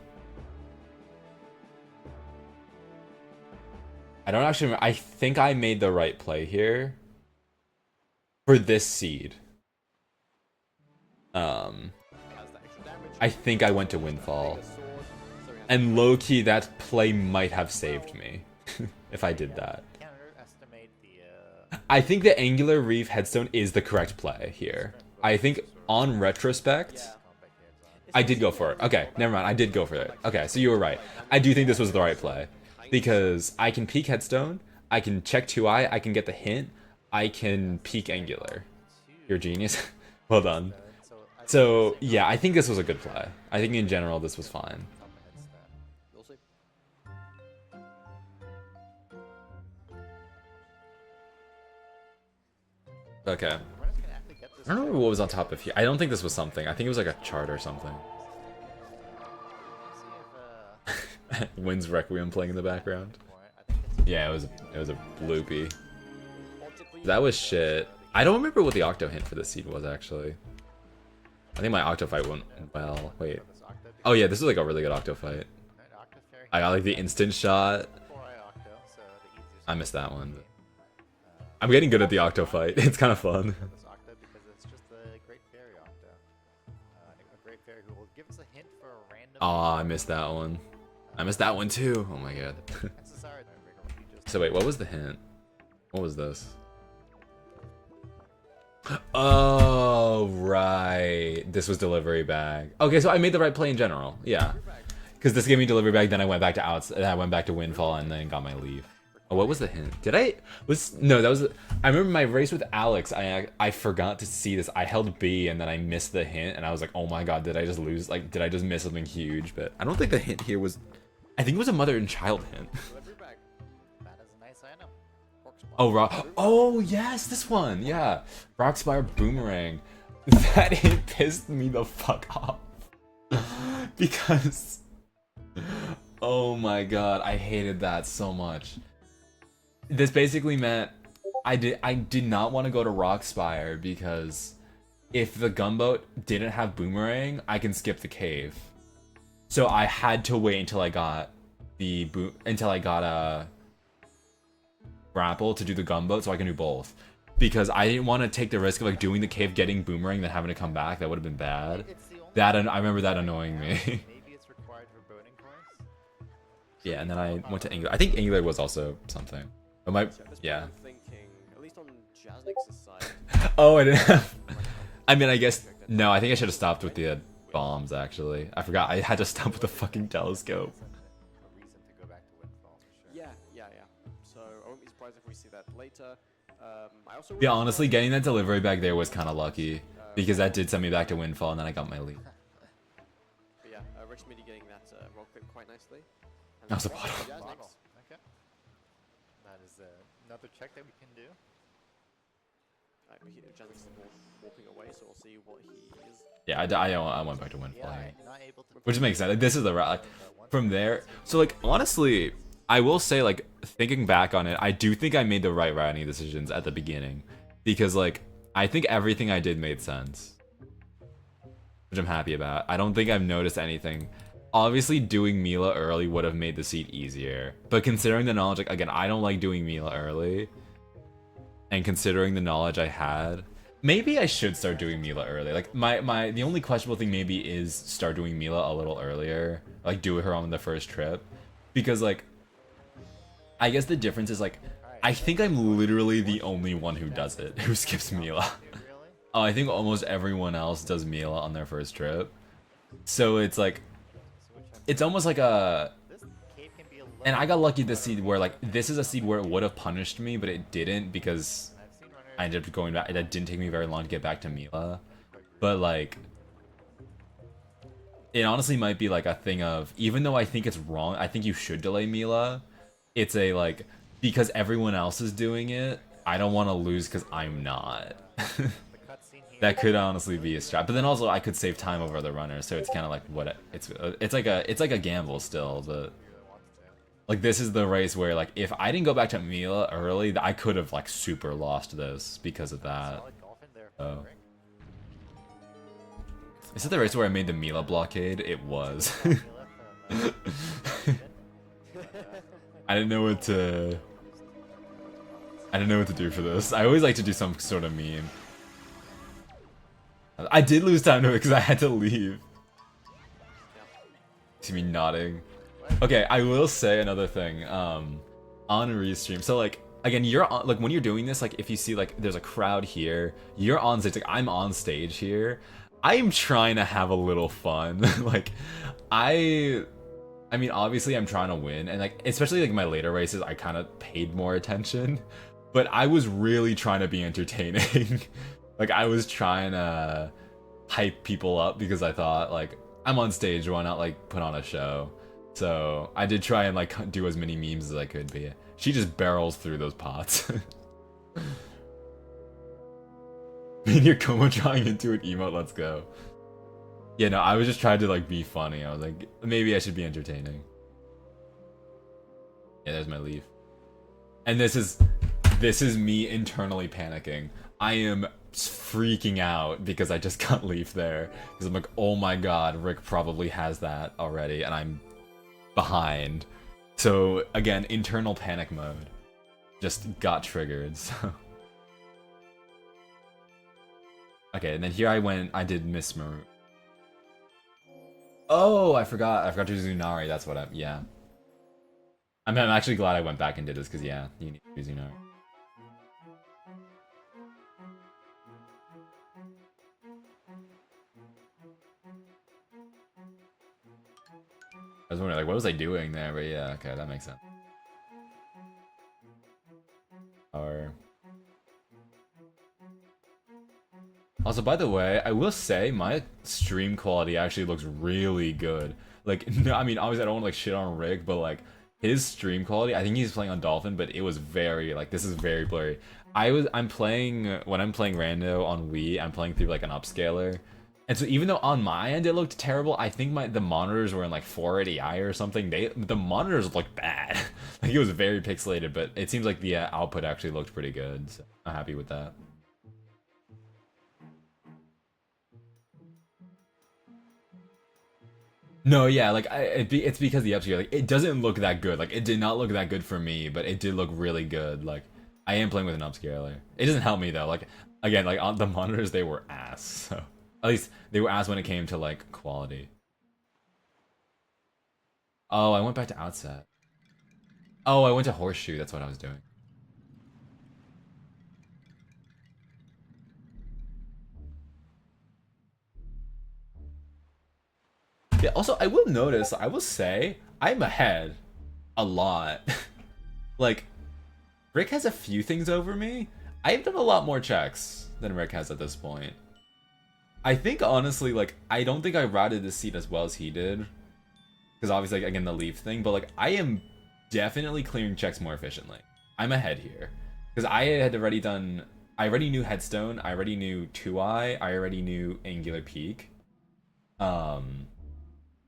I don't actually remember. I think I made the right play here for this seed. I think I went to Windfall. And low-key, that play might have saved me if I did that. I think the Angular Reef Headstone is the correct play here. I think on retrospect, I did go for it. Okay, never mind. I did go for it. Okay, so you were right. I do think this was the right play. Because I can peek Headstone, I can check 2i, I can get the hint, I can peek Angular. You're a genius. Well done. So, yeah, I think this was a good play. I think in general this was fine. Okay. this I don't remember what was on top of here. I don't think this was something. I think it was like a chart or something. see if Wind's Requiem playing in the background. I think it's Yeah, it was a bloopy. That was shit. I don't remember what the octo hint for this seed was actually. I think my octo fight went well. Wait. this octo because Oh yeah, this was like a really good octo fight. octo fairy I got like the instant shot. 4i octo, so the easiest. I missed that one. But I'm getting good at the octo fight. It's kind of fun. This octo because it's just a great fairy octo. A great fairy who will give us a hint for a random. Aw, I missed that one. I missed that one too. Oh my god. Sorry, So wait, what was the hint? What was this? Oh, right. This was delivery bag. Okay, so I made the right play in general. Yeah. Because this gave me delivery bag, then I went back to outs, and I went back to Windfall, and then got my leave. Oh, what was the hint? Did I? No, that was. I remember my race with Alex. I forgot to see this. I held B, and then I missed the hint, and I was like, oh my god, did I just lose? Like, did I just miss something huge? But I don't think the hint here was. I think it was a mother and child hint. That is a nice item. Oh, oh yes, this one. Yeah, Rockspire Boomerang. That hint pissed me the fuck off because. Oh my god, I hated that so much. This basically meant I did not want to go to Rockspire because if the gunboat didn't have Boomerang, I can skip the cave. So I had to wait until I got a grapple to do the gunboat so I can do both. Because I didn't want to take the risk of like doing the cave, getting Boomerang, then having to come back. That would have been bad. That I remember that annoying me. Maybe it's required for boating coins. Yeah, and then I went to Angular. I think Angular was also something. But my yeah. Thinking, at least on Jaznix's side. Oh, I didn't have. I mean, I guess no. I think I should have stopped with the bombs. Actually, I forgot. I had to stop with the fucking telescope. A reason to go back to Windfall for sure. Yeah. So I won't be surprised if we see that later. I also Yeah, honestly, getting that delivery bag there was kind of lucky because that did send me back to Windfall, and then I got my lead. But yeah, Rick Schmidty getting that roll clip quite nicely. And That was a then bottle. Jaznix. Bottle. Okay. That is another check that we can do. Jaznix is walking away, so we'll see what he is. Yeah, I went back to Windfall, Yeah, here. not able to. Which makes sense. Like, this is the route. Like, from there, so like honestly, I will say like thinking back on it, I do think I made the right routing decisions at the beginning because like I think everything I did made sense, which I'm happy about. I don't think I've noticed anything. Obviously, doing Mila early would have made the seat easier, but considering the knowledge, like again, I don't like doing Mila early, and considering the knowledge I had, maybe I should start doing Mila early. Like the only questionable thing maybe is start doing Mila a little earlier, like do her on the first trip, because like I guess the difference is like I think I'm literally the only one who does it, who skips Mila. Oh, I think almost everyone else does Mila on their first trip, so it's like it's almost like a. This cave can be a little. And I got lucky this seed where like this is a seed where it would have punished me, but it didn't because I've seen runners. I ended up going back. That didn't take me very long to get back to Mila, but like it honestly might be like a thing of even though I think it's wrong, I think you should delay Mila. It's a like because everyone else is doing it, I don't want to lose because I'm not. The cutscene here. That could honestly be a strat, but then also I could save time over other runners, so it's kind of like what it's like a gamble still. But Really wants to. like this is the race where like if I didn't go back to Mila early, I could have like super lost this because of that. Solid golf in there Oh. for Rick. Is it the race where I made the Mila blockade? It was. I didn't know what to. I didn't know what to do for this. I always like to do some sort of meme. I did lose time to it because I had to leave. See me nodding. Okay, I will say another thing. On restream, so like again, you're on, like when you're doing this, like if you see like there's a crowd here, you're on stage. Like I'm on stage here. I am trying to have a little fun. Like I mean, obviously I'm trying to win, and like especially like my later races, I kind of paid more attention. But I was really trying to be entertaining. Like I was trying to hype people up because I thought like I'm on stage, why not like put on a show? So I did try and like do as many memes as I could be. She just barrels through those pots. Made your Como drawing into an emote, let's go. Yeah, no, I was just trying to like be funny. I was like, maybe I should be entertaining. Yeah, there's my leaf. And this is me internally panicking. I am freaking out because I just got leaf there. Because I'm like, oh my god, Rick probably has that already, and I'm behind. So again, internal panic mode. Just got triggered, so. Okay, and then here I did Miss Maroon. Oh, I forgot to do Zunari, that's what yeah. I'm actually glad I went back and did this, because yeah, you need to do Zunari. I was wondering, like, what was I doing there? But yeah, okay, that makes sense. Or... Also, by the way, I will say my stream quality actually looks really good. Like, no, I mean, obviously I don't want to like shit on Rick, but like his stream quality, I think he's playing on Dolphin, but it was very like this is very blurry. I'm playing when I'm playing Rando on Wii, I'm playing through like an upscaler. And so even though on my end it looked terrible, I think the monitors were in like 480i or something. The monitors looked bad. Like it was very pixelated, but it seems like the output actually looked pretty good. So I'm happy with that. No, yeah, like it's because the upscale, like it doesn't look that good. Like it did not look that good for me, but it did look really good. Like I am playing with an upscaler. It doesn't help me though. Like again, like on the monitors they were ass. So at least they were ass when it came to like quality. Oh, I went back to Outset. Oh, I went to Horseshoe. That's what I was doing. Yeah, also, I will say, I'm ahead a lot. Like, Rick has a few things over me. I've done a lot more checks than Rick has at this point. I think, honestly, like, I don't think I routed this seat as well as he did. Because obviously, like, again, the leaf thing. But, like, I am definitely clearing checks more efficiently. I'm ahead here. Because I had already done... I already knew Headstone. I already knew 2-Eye. I already knew Angular Peak.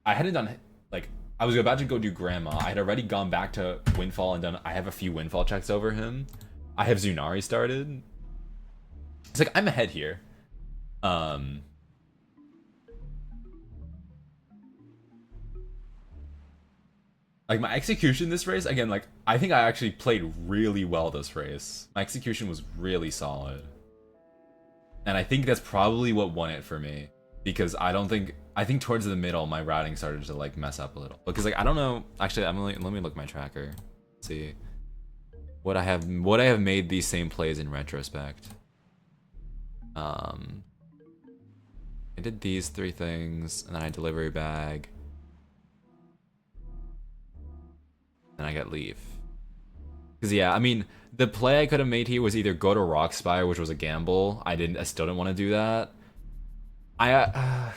I hadn't done, like, I was about to go do Grandma. I had already gone back to Windfall and done, I have a few Windfall checks over him. I have Zunari started. It's like, I'm ahead here. Like, my execution this race, again, like, I think I actually played really well this race. My execution was really solid. And I think that's probably what won it for me. Because I think towards the middle my routing started to like mess up a little. Because like I don't know, actually let me look at my tracker. See what I have made these same plays in retrospect. I did these 3 things and then I delivery bag. And I got leaf. Cause yeah, I mean the play I could have made here was either go to Rockspire, which was a gamble. I still didn't want to do that. I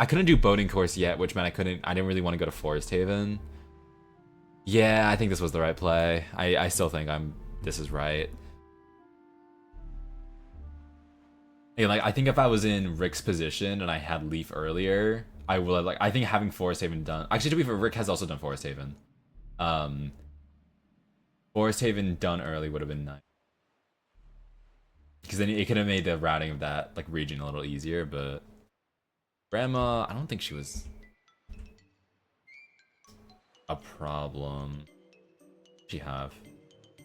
couldn't do boating course yet, which meant I didn't really want to go to Forest Haven. Yeah, I think this was the right play. I still think this is right. Yeah, like I think if I was in Rick's position and I had Leaf earlier, I would have, like, I think having Forest Haven done. Actually, to be fair, Rick has also done Forest Haven. Forest Haven done early would have been nice. Because then it could have made the routing of that like region a little easier, but Grandma, I don't think she was a problem. She have.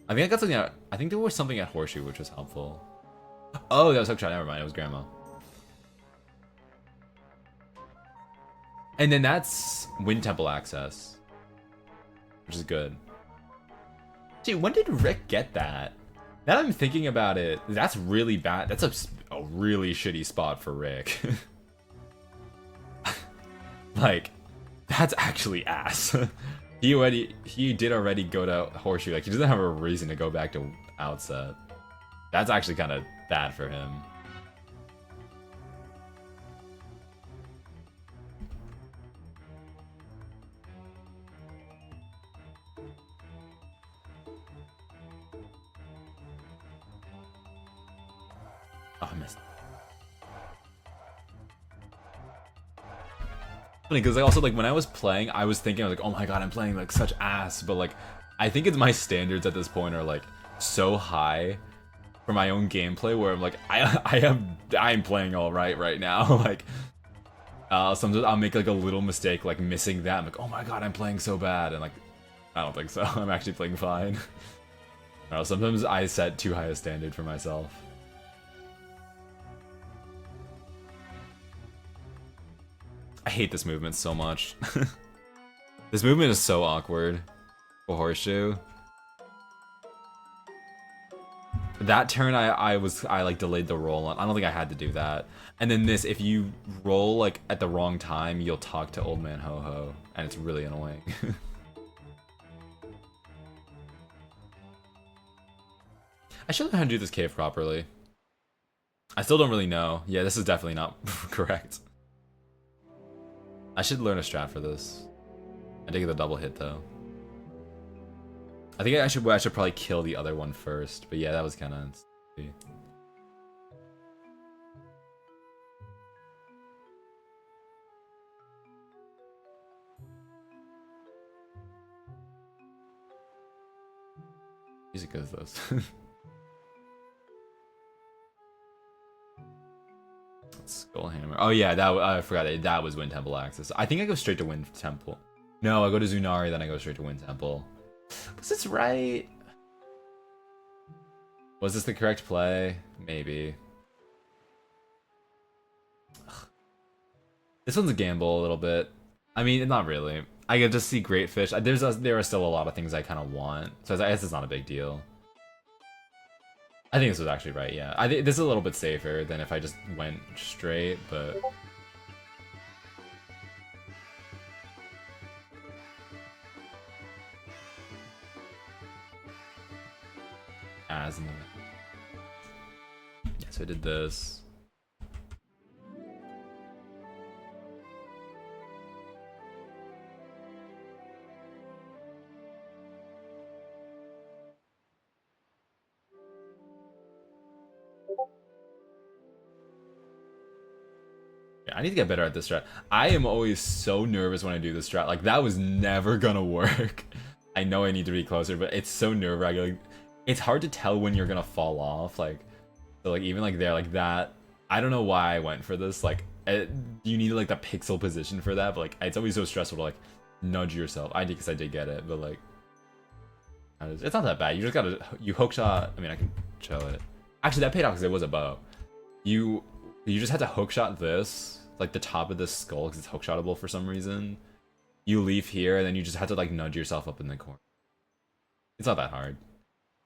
I think I got something I think there was something at Horseshoe which was helpful. Oh, that was Hookshot, never mind, it was Grandma. And then that's Wind Temple access, which is good. Gee, when did Rick get that? Now that I'm thinking about it, that's really bad. That's a really shitty spot for Rick. Like, that's actually ass. He did already go to Horseshoe. Like, he doesn't have a reason to go back to Outset. That's actually kind of bad for him. Oh, I missed. Funny because like also like when I was playing, I was thinking like, oh my god, I'm playing like such ass, but like I think it's my standards at this point are like so high for my own gameplay where I'm like I'm playing all right now. Like sometimes I'll make like a little mistake like missing that. I'm like, oh my god, I'm playing so bad, and like I don't think so. I'm actually playing fine. I don't know, sometimes I set too high a standard for myself. I hate this movement so much. This movement is so awkward. A horseshoe. That turn I like delayed the roll on. I don't think I had to do that. And then this, if you roll like at the wrong time, you'll talk to Old Man Ho-Ho, and it's really annoying. I should learn how to do this cave properly. I still don't really know. Yeah, this is definitely not correct. I should learn a strat for this. I did get the double hit though. I think I should probably kill the other one first, but yeah, that was kind of. Music is this. Skullhammer. Oh yeah, that I forgot that was Wind Temple Axis. I think I go straight to Wind Temple. No, I go to Zunari, then I go straight to Wind Temple. Was this right? Was this the correct play? Maybe. Ugh. This one's a gamble a little bit. I mean, not really. I can just see Great Fish. There are still a lot of things I kind of want, so I guess it's not a big deal. I think this was actually right, yeah. I think this is a little bit safer than if I just went straight, but... As in the... Yeah, so I did this. I need to get better at this strat. I am always so nervous when I do this strat. Like, that was never gonna work. I know I need to be closer, but it's so nerve-wracking. Like, it's hard to tell when you're gonna fall off. Like, so like even like there, like that. I don't know why I went for this. Like, you need like the pixel position for that, but like it's always so stressful to like nudge yourself. I did because I did get it, but like it's not that bad. You just gotta hook shot. I mean, I can show it. Actually, that paid off because it was a bow. You just had to hook shot this. Like the top of this skull because it's hookshotable for some reason. You leave here and then you just have to like nudge yourself up in the corner. It's not that hard.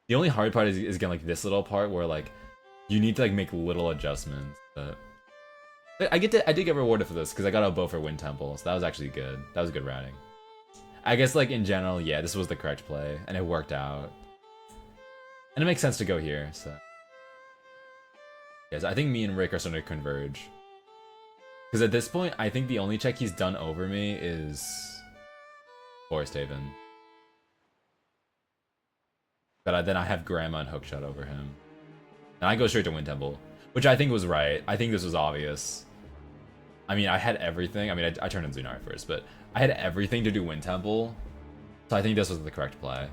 The only hard part is again like this little part where like you need to like make little adjustments. But I did get rewarded for this because I got a bow for Wind Temple, so that was actually good. That was good routing. I guess like in general, yeah, this was the correct play and it worked out. And it makes sense to go here. So yes, I think me and Rick are starting to converge. Because at this point, I think the only check he's done over me is Forest Haven. But then I have Grandma and Hookshot over him. And I go straight to Wind Temple, which I think was right. I think this was obvious. I mean, I had everything. I mean, I turned in Zunari first, but I had everything to do Wind Temple. So I think this was the correct play.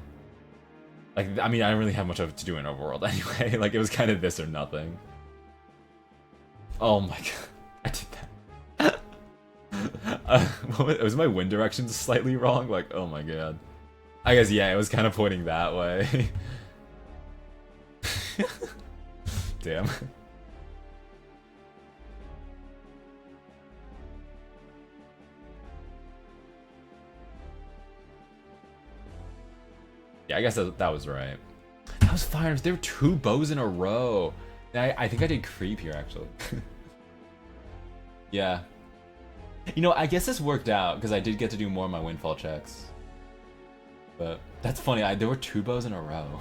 Like, I mean, I didn't really have much to do in Overworld anyway. Like, it was kind of this or nothing. Oh my god. I did that. Was my wind direction slightly wrong? Like, oh my god. I guess, yeah, it was kind of pointing that way. Damn. Yeah, I guess that was right. That was fire. There were 2 bows in a row. I think I did creep here, actually. Yeah. You know, I guess this worked out, because I did get to do more of my windfall checks. But, that's funny, there were 2 bows in a row.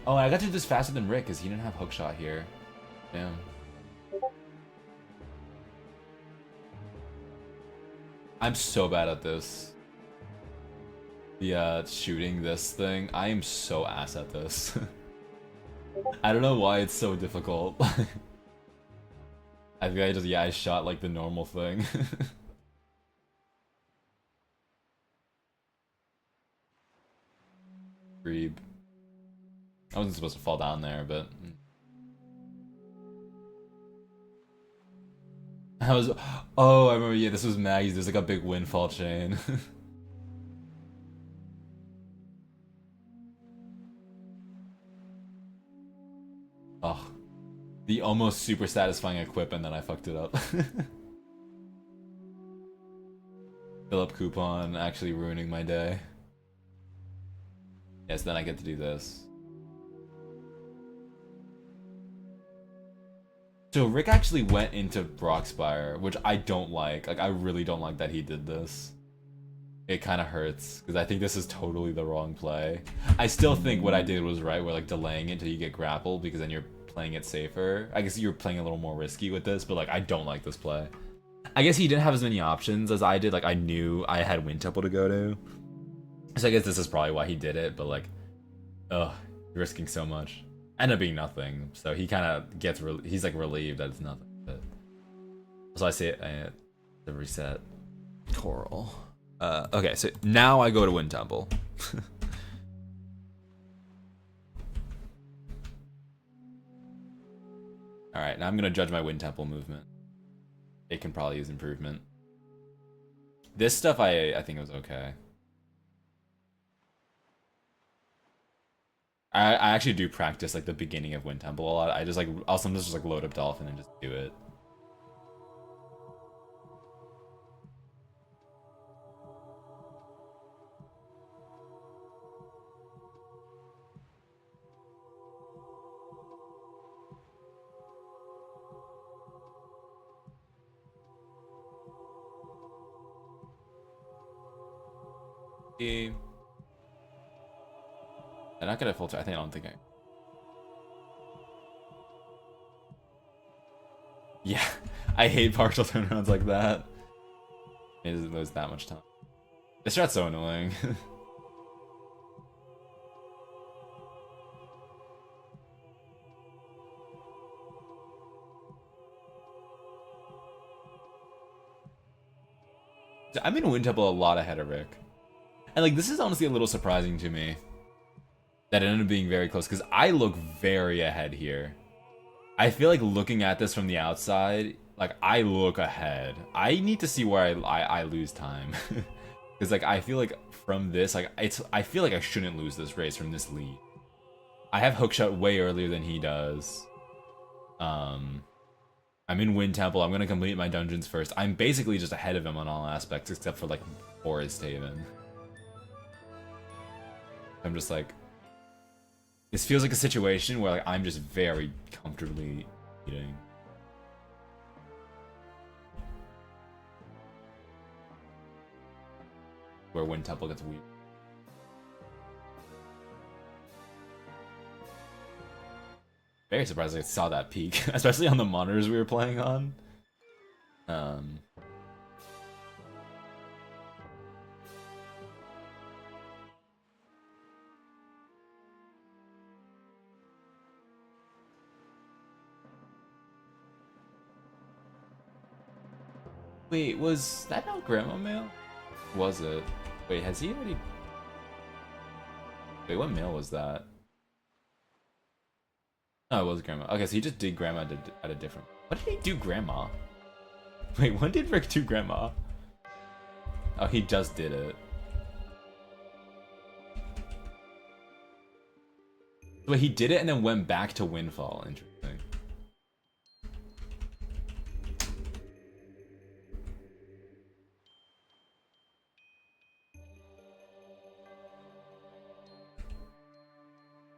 Oh, I got to do this faster than Rick, because he didn't have hookshot here. Damn. I'm so bad at this. The, shooting this thing. I am so ass at this. I don't know why it's so difficult. I think I shot like the normal thing. Grebe. I wasn't supposed to fall down there, but I was. Oh, I remember. Yeah, this was Maggie's. There's like a big windfall chain. Oh, the almost super satisfying equip, and then I fucked it up. Fill up coupon, actually ruining my day. Yes, then I get to do this. So Rick actually went into Brockspire, which I don't like. Like, I really don't like that he did this. It kind of hurts, because I think this is totally the wrong play. I still think what I did was right, where like delaying it until you get grappled, because then you're playing it safer. I guess you're playing a little more risky with this, but like, I don't like this play. I guess he didn't have as many options as I did. Like, I knew I had Wind Temple to go to. So I guess this is probably why he did it, but like, ugh, risking so much. Ended up being nothing, so he kind of gets, he's like relieved that it's nothing. But so I see it, the reset. Coral. Okay, so now I go to Wind Temple. Alright, now I'm gonna judge my Wind Temple movement. It can probably use improvement. This stuff I think it was okay. I actually do practice like the beginning of Wind Temple a lot. I just like, I'll sometimes just like load up Dolphin and just do it. They're not gonna filter. I don't think I. Yeah, I hate partial turnarounds like that. It doesn't lose that much time. This strat's so annoying. I'm in Wind Temple a lot ahead of Rick. And like, this is honestly a little surprising to me that it ended up being very close, because I look very ahead here. I feel like looking at this from the outside, like, I look ahead. I need to see where I lose time. Because like, I feel like from this, like, I feel like I shouldn't lose this race from this lead. I have hookshot way earlier than he does. I'm in Wind Temple. I'm gonna complete my dungeons first. I'm basically just ahead of him on all aspects, except for like Forest Haven. I'm just like, this feels like a situation where like I'm just very comfortably eating. Where Wind Temple gets weak. Very surprised I saw that peak, especially on the monitors we were playing on. Wait, was that not Grandma Mail? Was it? Wait, has he already... Wait, what mail was that? Oh, it was Grandma. Okay, so he just did Grandma at a different... What did he do Grandma? Wait, when did Rick do Grandma? Oh, he just did it. Wait, he did it and then went back to Windfall. Interesting.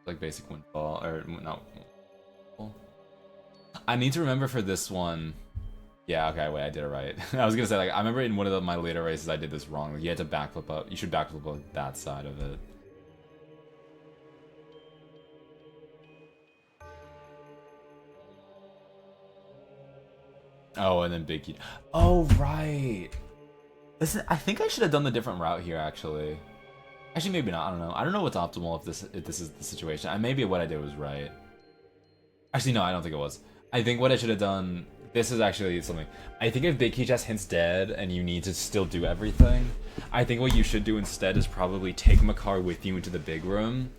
Like basic Windfall, or no. I need to remember for this one. Yeah, okay, wait, I did it right. I was gonna say, like, I remember in one of my later races I did this wrong. Like, you had to backflip up. You should backflip up that side of it. Oh, and then Big Key. Oh, right. Listen, I think I should have done the different route here, actually. Actually, maybe not. I don't know. I don't know what's optimal if this is the situation. Maybe what I did was right. Actually, no, I don't think it was. I think what I should have done. This is actually something. I think if Big Key Chest hints dead and you need to still do everything, I think what you should do instead is probably take Makar with you into the big room.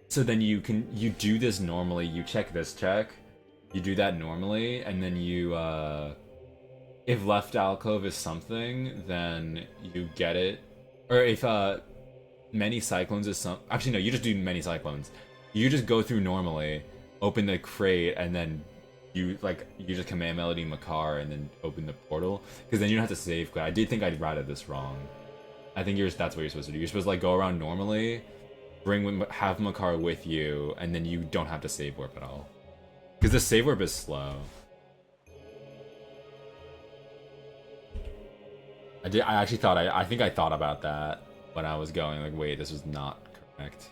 So then you do this normally. You check this check. You do that normally, and then you if left alcove is something, then you get it. Or if many cyclones is some. Actually, no, you just do many cyclones. You just go through normally, open the crate, and then you just command melody Makar and then open the portal, because then you don't have to save. I did think I'd routed this wrong. I think that's what you're supposed to do. You're supposed to like go around normally, have Makar with you, and then you don't have to save warp at all. Because the save warp is slow. I actually thought I think I thought about that when I was going, like, wait, this was not correct.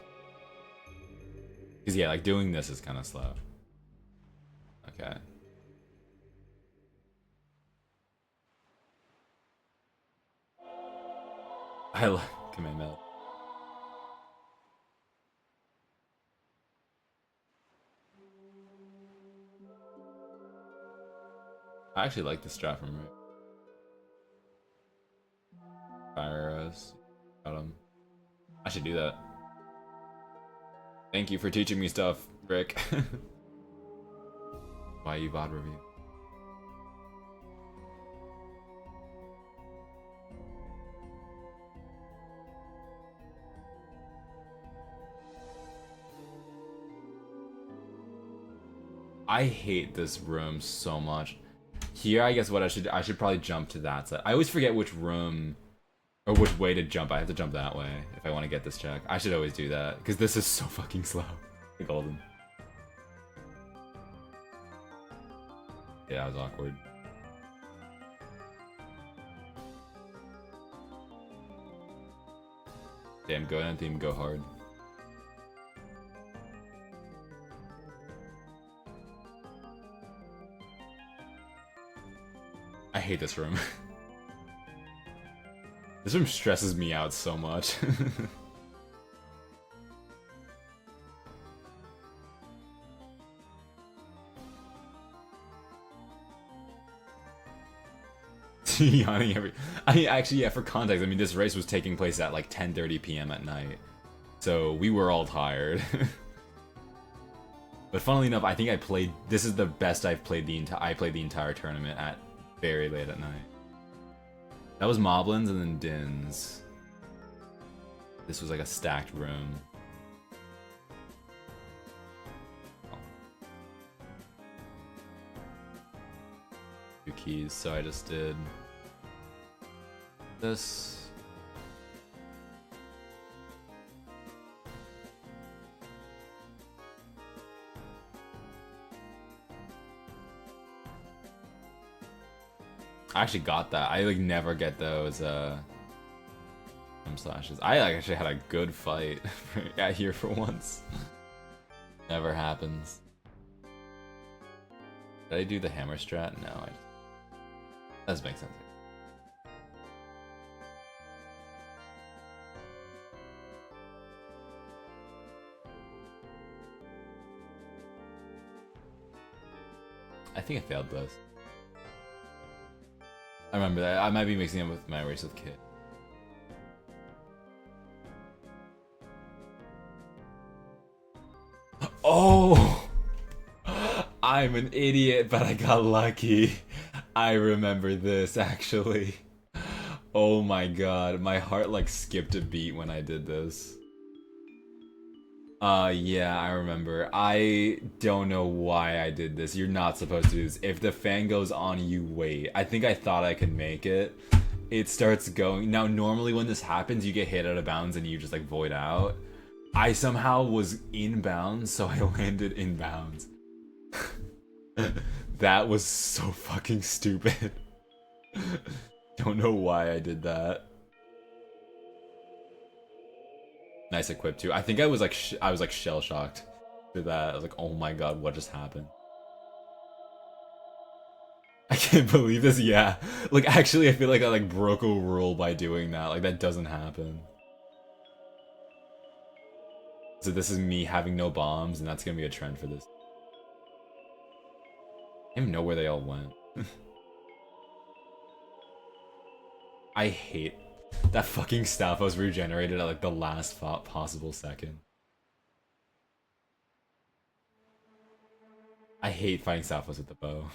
Because yeah, like doing this is kind of slow. Okay. I like command meld. I actually like the strat from Rick. Fire arrows. Got him. I should do that. Thank you for teaching me stuff, Rick. Why you VOD review? I hate this room so much. Here, I guess what I should probably jump to that side. I always forget which room or which way to jump. I have to jump that way if I want to get this check. I should always do that because this is so fucking slow. Golden. Yeah, that was awkward. Damn, go on theme, go hard. I hate this room. This room stresses me out so much. Yawning every. Actually, yeah, for context, I mean, this race was taking place at like 10:30 p.m. at night, so we were all tired. But funnily enough, I think I played. This is the best I've played I played the entire tournament at very late at night. That was Moblins and then Dins. This was like a stacked room. Two keys, so I just did this. I actually got that. I like never get those slashes. I like, actually had a good fight out here for once. Never happens. Did I do the hammer strat? No, that doesn't make sense. I think I failed both. I remember that. I might be mixing it with my race with Kit. Oh! I'm an idiot, but I got lucky. I remember this, actually. Oh my god. My heart, like, skipped a beat when I did this. Yeah, I remember. I don't know why I did this. You're not supposed to do this. If the fan goes on, you wait. I think I thought I could make it. It starts going. Now, normally when this happens, you get hit out of bounds and you just, like, void out. I somehow was in bounds, so I landed in bounds. That was so fucking stupid. Don't know why I did that. Nice equip too. I think I was like shell shocked to that. I was like, oh my god, what just happened? I can't believe this. Yeah, like actually, I feel like I like broke a rule by doing that. Like that doesn't happen. So this is me having no bombs, and that's gonna be a trend for this. I don't even know where they all went. I hate that fucking staff was regenerated at like the last possible second. I hate fighting Staphos with the bow.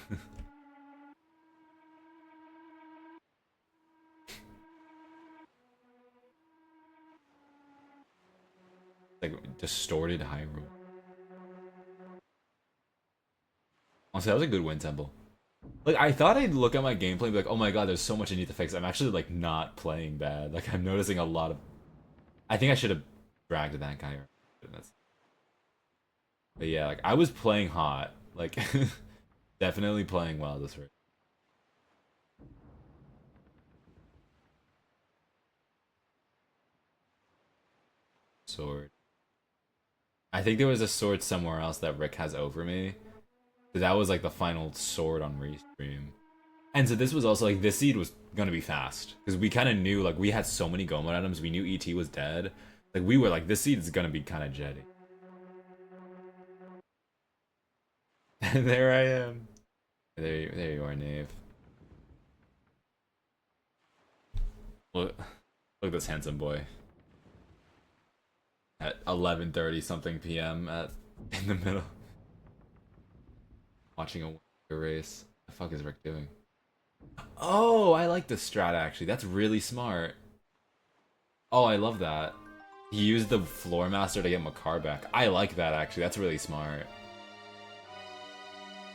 Like distorted Hyrule. Honestly, that was a good win, Temple. Like, I thought I'd look at my gameplay and be like, oh my god, there's so much I need to fix. I'm actually, like, not playing bad. Like, I'm noticing a lot of... I think I should have dragged that guy. But yeah, like, I was playing hot. Like, definitely playing well this race. Sword. I think there was a sword somewhere else that Rick has over me. That was like the final sword on Restream. And so this was also like, this seed was gonna be fast. Because we kind of knew, like, we had so many Gomod items, we knew ET was dead. Like, we were like, this seed is gonna be kind of jetty. And there I am. There you are, Nave. Look at this handsome boy. At 11:30 something PM in the middle. Watching a race. What the fuck is Rick doing? Oh, I like this strat actually. That's really smart. Oh, I love that. He used the Floor Master to get Makar back. I like that actually. That's really smart.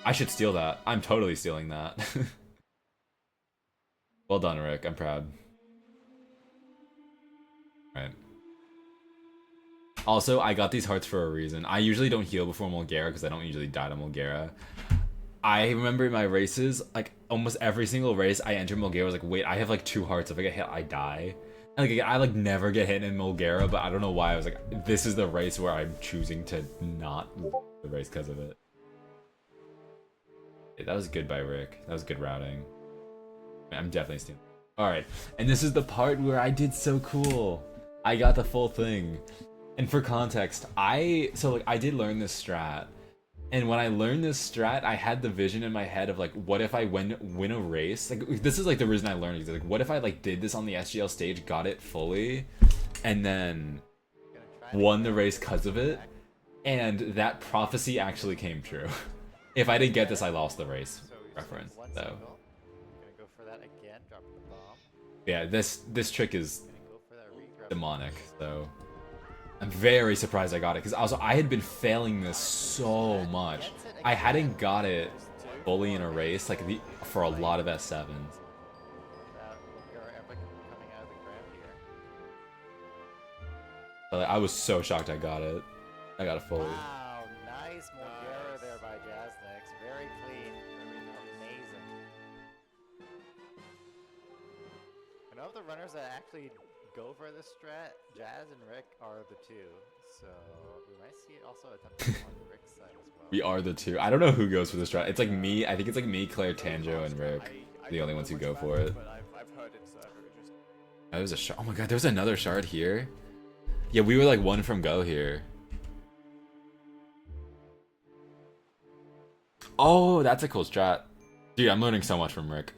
I should steal that. I'm totally stealing that. Well done, Rick. I'm proud. Right. Also, I got these hearts for a reason. I usually don't heal before Mulgara because I don't usually die to Mulgara. I remember in my races, like almost every single race I enter Mulgara, I was like, wait, I have like 2 hearts. If I get hit, I die. And like I like never get hit in Mulgara, but I don't know why. I was like, this is the race where I'm choosing to not lose the race because of it. Yeah, that was good by Rick. That was good routing. I'm definitely stealing. Alright, and this is the part where I did so cool. I got the full thing. And for context, I did learn this strat. And when I learned this strat, I had the vision in my head of like, what if I win a race? Like, this is like the reason I learned it. Like, what if I like did this on the SGL stage, got it fully, and then won the race because of it? And that prophecy actually came true. If I didn't get this, I lost the race. Reference. So. Gonna go for that again, dropping the bomb. Yeah, this trick is demonic. So. I'm very surprised I got it, because also I had been failing this so much. I hadn't got it fully in a race like for a lot of S7s. But I was so shocked I got it. I got it fully. Wow, nice Mulgara there by Jazznex. Very clean. Amazing. And of the runners that actually go for this strat, Jazz and Rick are the 2, so we might see it also attempted on Rick's side as well. We are the 2. I don't know who goes for the strat. It's like me. I think it's like me, Claire, Tanjo, and Rick. The only ones who go for it. But I've heard it's just... There was a shard. Oh my god, there was another shard here. Yeah, we were like 1 from go here. Oh, that's a cool strat. Dude, I'm learning so much from Rick.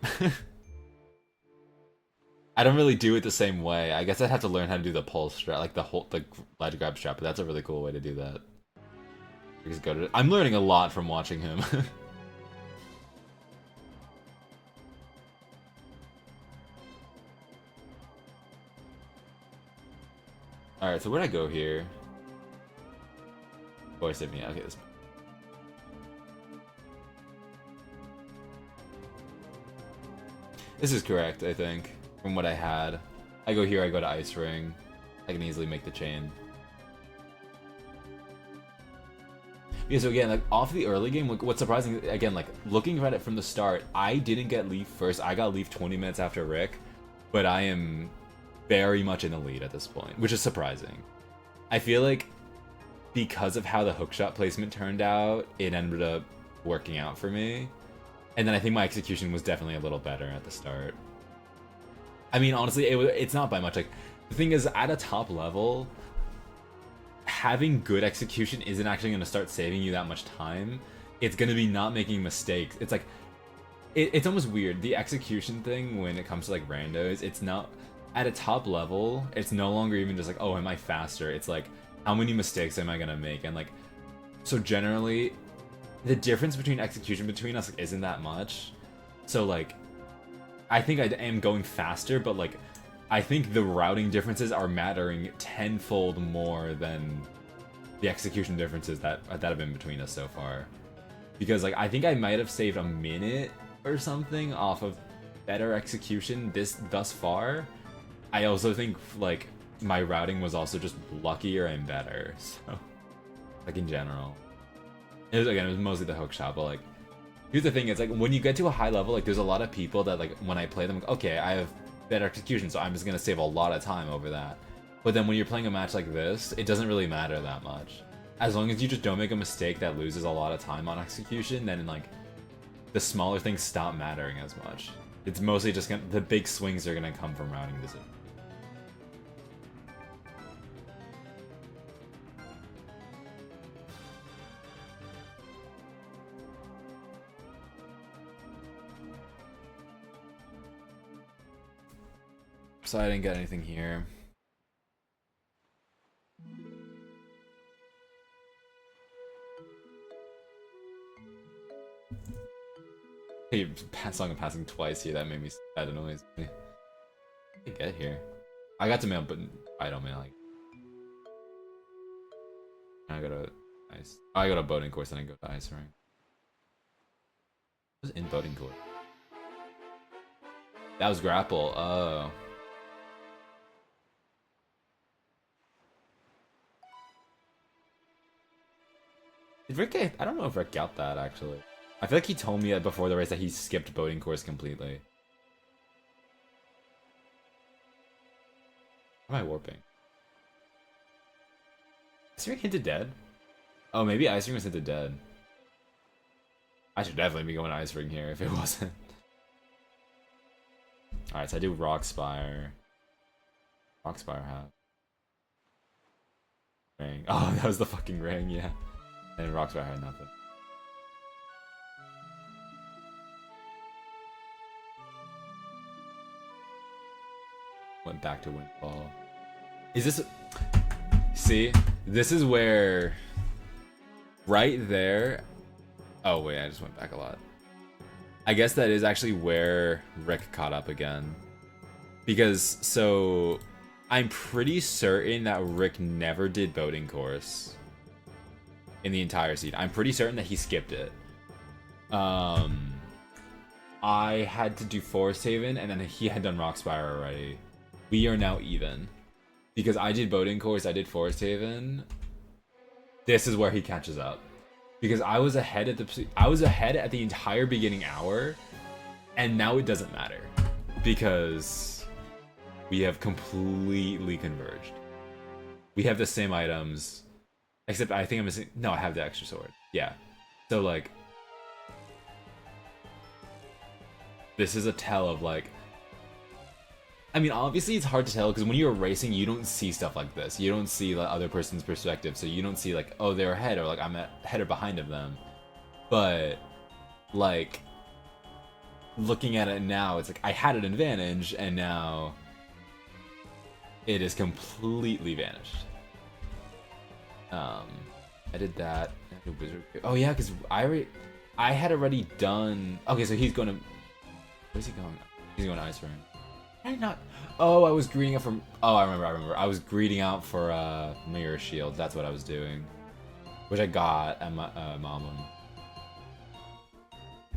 I don't really do it the same way. I guess I'd have to learn how to do the pulse strat, like the ledge grab strat, but that's a really cool way to do that. Just go to I'm learning a lot from watching him. Alright, so where'd I go here? Oh, I said me. Okay, this. This is correct, I think. From what I had. I go here, I go to Ice Ring. I can easily make the chain. Yeah, so again, like, off the early game, like, what's surprising, again, like, looking at it from the start, I didn't get Leaf first. I got Leaf 20 minutes after Rick, but I am very much in the lead at this point, which is surprising. I feel like because of how the hookshot placement turned out, it ended up working out for me. And then I think my execution was definitely a little better at the start. I mean, honestly, it's not by much. Like, the thing is, at a top level, having good execution isn't actually going to start saving you that much time. it's gonna be not making mistakes. It's like it's almost weird. The execution thing when it comes to like randos, it's not at a top level. It's no longer even just like, oh, am I faster? It's like, how many mistakes am I gonna make? And like, so generally, the difference between execution between us like, isn't that much. So like, I think I am going faster, but like, I think the routing differences are mattering tenfold more than the execution differences that have been between us so far. Because like, I think I might have saved a minute or something off of better execution thus far. I also think like my routing was also just luckier and better. So like in general, it was mostly the hook shot. But like, here's the thing: it's like when you get to a high level, like there's a lot of people that like when I play them, like, okay, I have better execution, so I'm just gonna save a lot of time over that. But then when you're playing a match like this, it doesn't really matter that much. As long as you just don't make a mistake that loses a lot of time on execution, then like the smaller things stop mattering as much. It's mostly just the big swings are gonna come from routing decisions. So I didn't get anything here. Hey, song passing twice here, that made me that annoys me. I didn't get here. I got to mail, but I don't mail. Like, I go to ice. I go to boating course and I go to ice ring. What was in boating course? That was grapple. Oh. Did Rick? I don't know if Rick got that actually. I feel like he told me before the race that he skipped boating course completely. Am I warping? Ice ring hinted dead? Oh, maybe ice ring was hinted dead. I should definitely be going ice ring here if it wasn't. Alright, so I do rock spire. Rock spire hat. Ring. Oh, that was the fucking ring, yeah. And rock spire had nothing. Went back to windfall. Is this? See, this is where, right there. Oh wait, I just went back a lot. I guess that is actually where Rick caught up again, because so I'm pretty certain that Rick never did boating course in the entire seed. I'm pretty certain that he skipped it. I had to do Forest Haven, and then he had done Rockspire already. We are now even. Because I did boating course, I did Forest Haven. This is where he catches up. Because I was ahead at the entire beginning hour, and now it doesn't matter. Because we have completely converged. We have the same items. Except I think I'm missing. No, I have the extra sword. Yeah. So like, this is a tell of like, I mean, obviously it's hard to tell because when you're racing, you don't see stuff like this. You don't see the other person's perspective, so you don't see like, oh, they're ahead, or like I'm ahead or behind of them. But like, looking at it now, it's like I had an advantage, and now it is completely vanished. I did that. Oh yeah, because I had already done. Okay, so he's going to. Where's he going? He's going to Ice Ring. Did I not? Oh, I was greeting out from. Oh, I remember. I was greeting out for Mirror Shield. That's what I was doing, which I got at my Mom.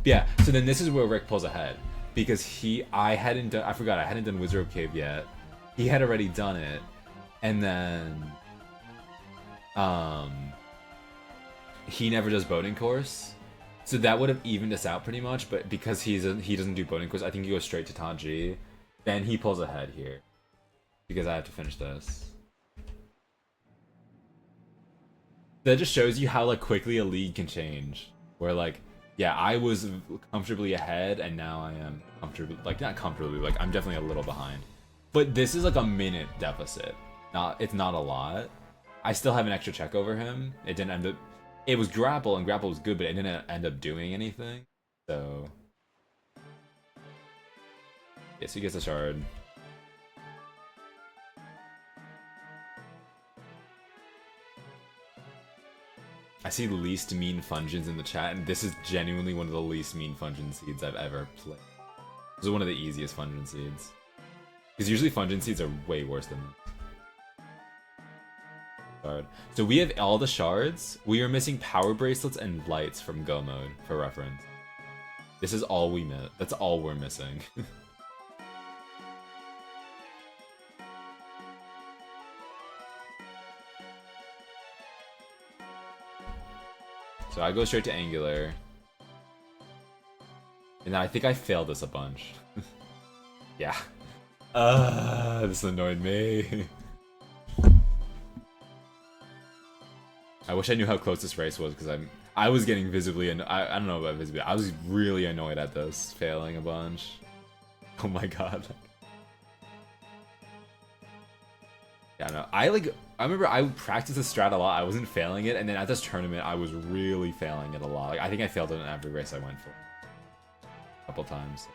Yeah. So then this is where Rick pulls ahead because I hadn't done. I forgot I hadn't done Wizard of Cave yet. He had already done it, and then he never does boating course. So that would have evened us out pretty much, but because he doesn't do boating course, I think he goes straight to Taji. Then he pulls ahead here. Because I have to finish this. That just shows you how like quickly a league can change. Where like, yeah, I was comfortably ahead and now I am comfortably, like not comfortably, like I'm definitely a little behind. But this is like a minute deficit. It's not a lot. I still have an extra check over him. It didn't end up, it was grapple, and grapple was good, but it didn't end up doing anything. So yes, he gets a shard. I see least mean Fungeons in the chat, and this is genuinely one of the least mean Fungeon seeds I've ever played. This is one of the easiest Fungeon seeds. Because usually Fungeon seeds are way worse than this. Shard. So we have all the shards. We are missing power bracelets and lights from Go mode, for reference. This is all we miss. That's all we're missing. So I go straight to Angular. And I think I failed this a bunch. Yeah. This annoyed me. I wish I knew how close this race was, because I was getting visibly, and I don't know about visibly, I was really annoyed at this, failing a bunch. Oh my god. Yeah, no, I remember I practiced the strat a lot, I wasn't failing it, and then at this tournament I was really failing it a lot. Like, I think I failed it in every race I went for. A couple times.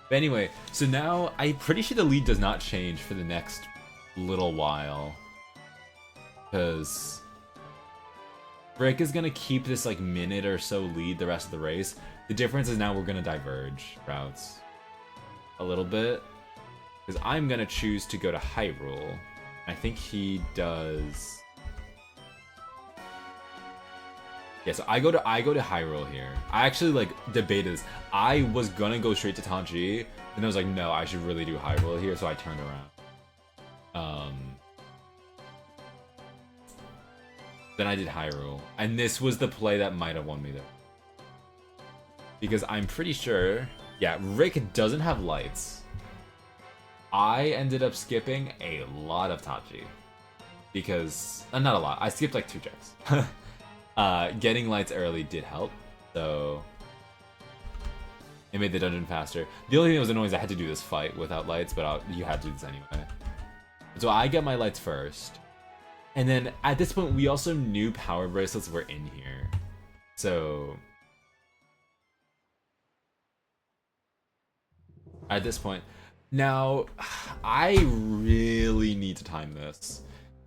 But anyway, so now I'm pretty sure the lead does not change for the next little while. Because Rick is gonna keep this like minute or so lead the rest of the race. The difference is now we're gonna diverge routes a little bit. Because I'm gonna choose to go to Hyrule. I think he does. Yeah, so I go to Hyrule here. I actually like debated this. I was gonna go straight to Tanji, and I was like, no, I should really do Hyrule here, so I turned around. Then I did Hyrule, and this was the play that might have won me there. Because I'm pretty sure, yeah, Rick doesn't have lights. I ended up skipping a lot of Tachi. Because, not a lot, I skipped like 2 checks. Getting lights early did help, so it made the dungeon faster. The only thing that was annoying is I had to do this fight without lights, but you had to do this anyway. So I get my lights first, and then at this point we also knew power bracelets were in here, so at this point, now I really need to time this.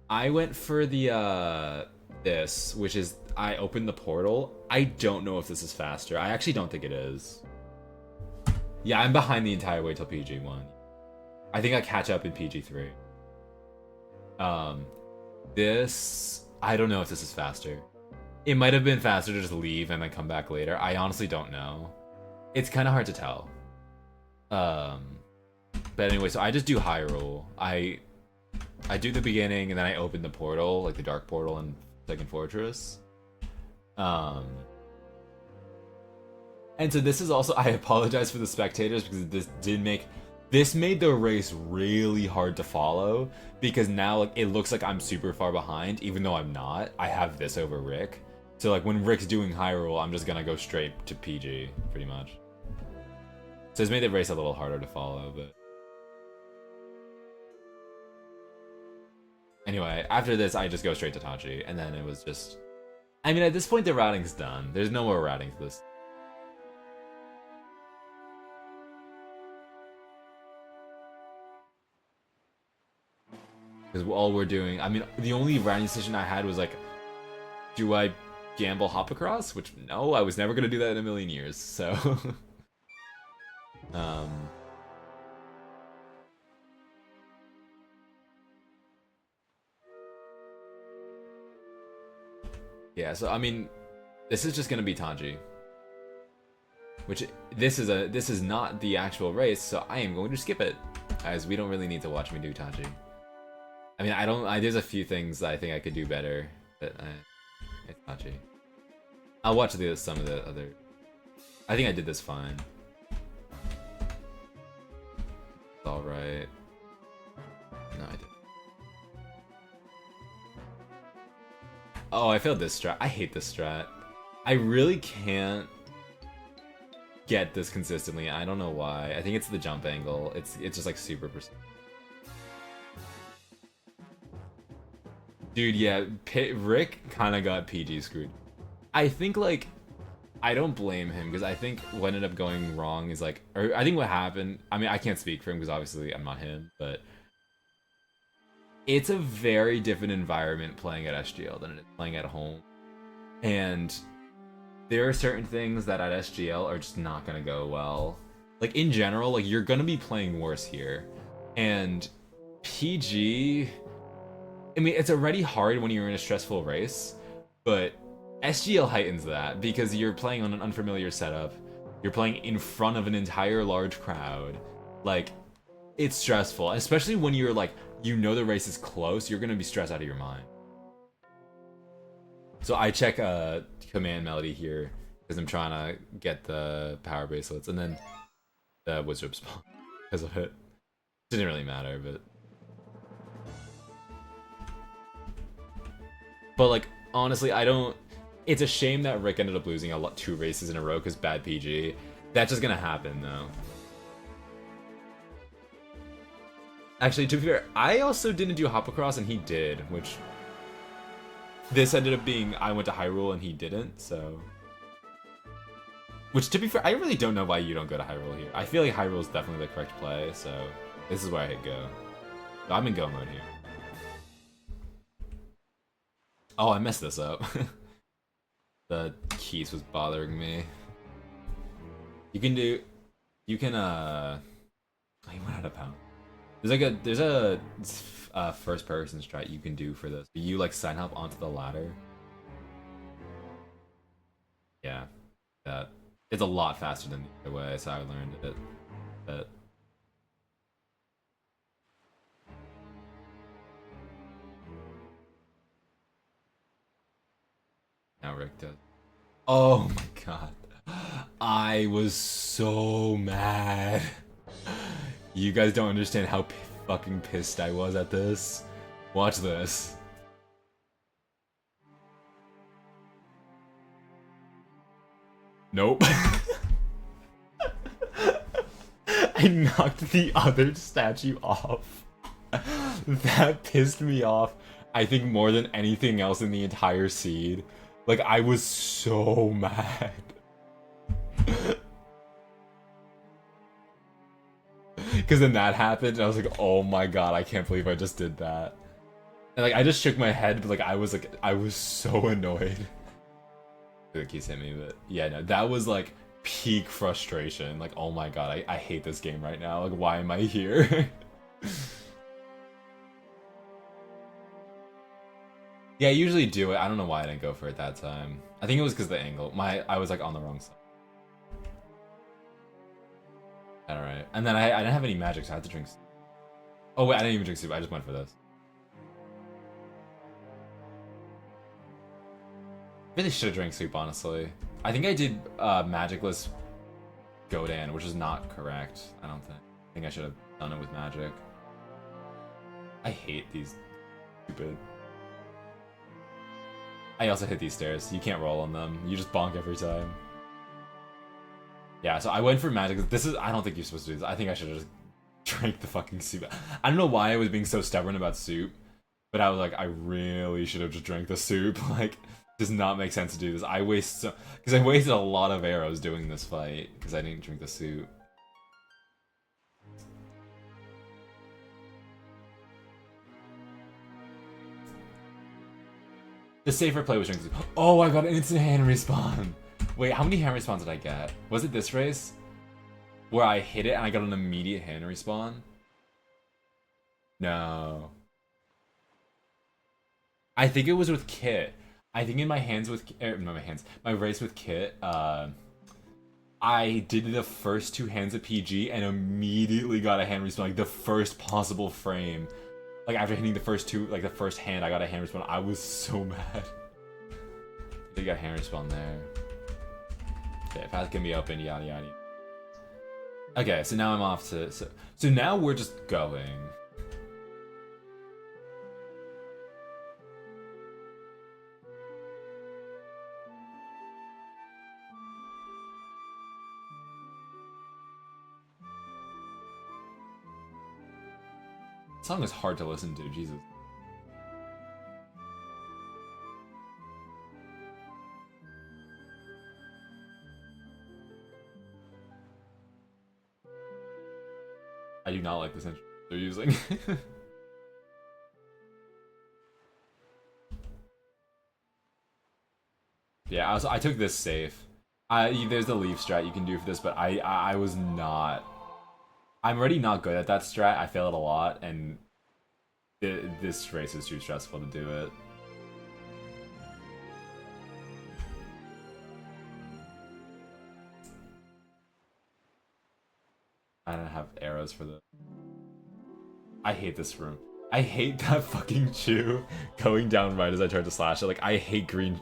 I went for the this, which is I opened the portal. I don't know if this is faster. I actually don't think it is. Yeah, I'm behind the entire way till PG1. I think I catch up in PG3. This, I don't know if this is faster. It might have been faster to just leave and then come back later. I honestly don't know. It's kind of hard to tell. But anyway, so I just do Hyrule. I do the beginning and then I open the portal, like the dark portal in Second Fortress. And so this is also, I apologize for the spectators because this made the race really hard to follow, because now like it looks like I'm super far behind even though I'm not. I have this over Rick. So like when Rick's doing Hyrule, I'm just gonna go straight to PG pretty much. So it's made the race a little harder to follow, but anyway, after this I just go straight to Tachi, and then it was just, I mean, at this point the routing's done. There's no more routing to this. Because all we're doing, I mean, the only routing decision I had was like, do I gamble hop across? Which, no, I was never going to do that in a million years, so. Yeah, so I mean, this is just going to be Tanji. Which, this is not the actual race, so I am going to skip it, as we don't really need to watch me do Tanji. I mean, there's a few things that I think I could do better, but it's Tachi. I'll watch some of the other. I think I did this fine. It's alright. No, I didn't. Oh, I failed this strat. I hate this strat. I really can't get this consistently. I don't know why. I think it's the jump angle. It's just like super precise. Dude, yeah, Rick kind of got PG screwed. I think, like, I don't blame him, because I think what ended up going wrong is, like, or I think what happened, I mean, I can't speak for him, because obviously I'm not him, but it's a very different environment playing at SGL than it is playing at home. And there are certain things that at SGL are just not going to go well. Like, in general, like, you're going to be playing worse here. And PG... I mean, it's already hard when you're in a stressful race, but SGL heightens that because you're playing on an unfamiliar setup. You're playing in front of an entire large crowd. Like, it's stressful, especially when you're like, you know the race is close, you're gonna be stressed out of your mind. So I check command melody here because I'm trying to get the power bracelets, and then the wizard spawn because of it. Didn't really matter, but like, honestly, I don't. It's a shame that Rick ended up losing 2 races in a row because bad PG. That's just gonna happen though. Actually, to be fair, I also didn't do Hopacross and he did, which this ended up being I went to Hyrule and he didn't, so. Which, to be fair, I really don't know why you don't go to Hyrule here. I feel like Hyrule is definitely the correct play, so this is where I hit go. So I'm in go mode here. Oh, I messed this up. The keys was bothering me. You can do... You can, I went out of pound. There's a first person strat you can do for this. You, like, sign up onto the ladder. Yeah. That. It's a lot faster than the other way, so I learned it. But... Now Rick does. Oh my god. I was so mad. You guys don't understand how fucking pissed I was at this. Watch this. Nope. I knocked the other statue off. That pissed me off, I think, more than anything else in the entire seed. Like, I was so mad. Because then that happened, and I was like, oh my god, I can't believe I just did that. And, like, I just shook my head, but, like, I was so annoyed. The keys hit me, but yeah, no, that was, like, peak frustration. Like, oh my god, I hate this game right now. Like, why am I here? Yeah, I usually do it. I don't know why I didn't go for it that time. I think it was because of the angle. I was like on the wrong side. Alright. And then I didn't have any magic, so I had to drink soup. Oh wait, I didn't even drink soup. I just went for this. Really should have drank soup, honestly. I think I did magicless Godan, which is not correct, I don't think. I think I should have done it with magic. I hate these stupid... I also hit these stairs. You can't roll on them. You just bonk every time. Yeah, so I went for magic. This is... I don't think you're supposed to do this. I think I should have just drank the fucking soup. I don't know why I was being so stubborn about soup, but I was like, I really should have just drank the soup. Like, does not make sense to do this. I wasted a lot of arrows doing this fight because I didn't drink the soup. The safer play was drinking soup. Oh, I got an instant hand respawn. Wait, how many hand respawns did I get? Was it this race? Where I hit it and I got an immediate hand respawn? No. I think it was with Kit. I think in my hands with... my race with Kit, I did the first 2 hands of PG and immediately got a hand respawn. Like, the first possible frame. Like, after hitting the first 2, like, the first hand, I got a hand respawn. I was so mad. They got hand respawn there. Okay, path can be open, yada yada. Okay, so now I'm off to... So now we're just going. This song is hard to listen to, Jesus. I do not like this intro they're using. Yeah, I took this safe. There's the leaf strat you can do for this, but I was not. I'm already not good at that strat. I fail it a lot, and this race is too stressful to do it. I don't have arrows for this. I hate this room. I hate that fucking Chew going down right as I tried to slash it. Like, I hate green.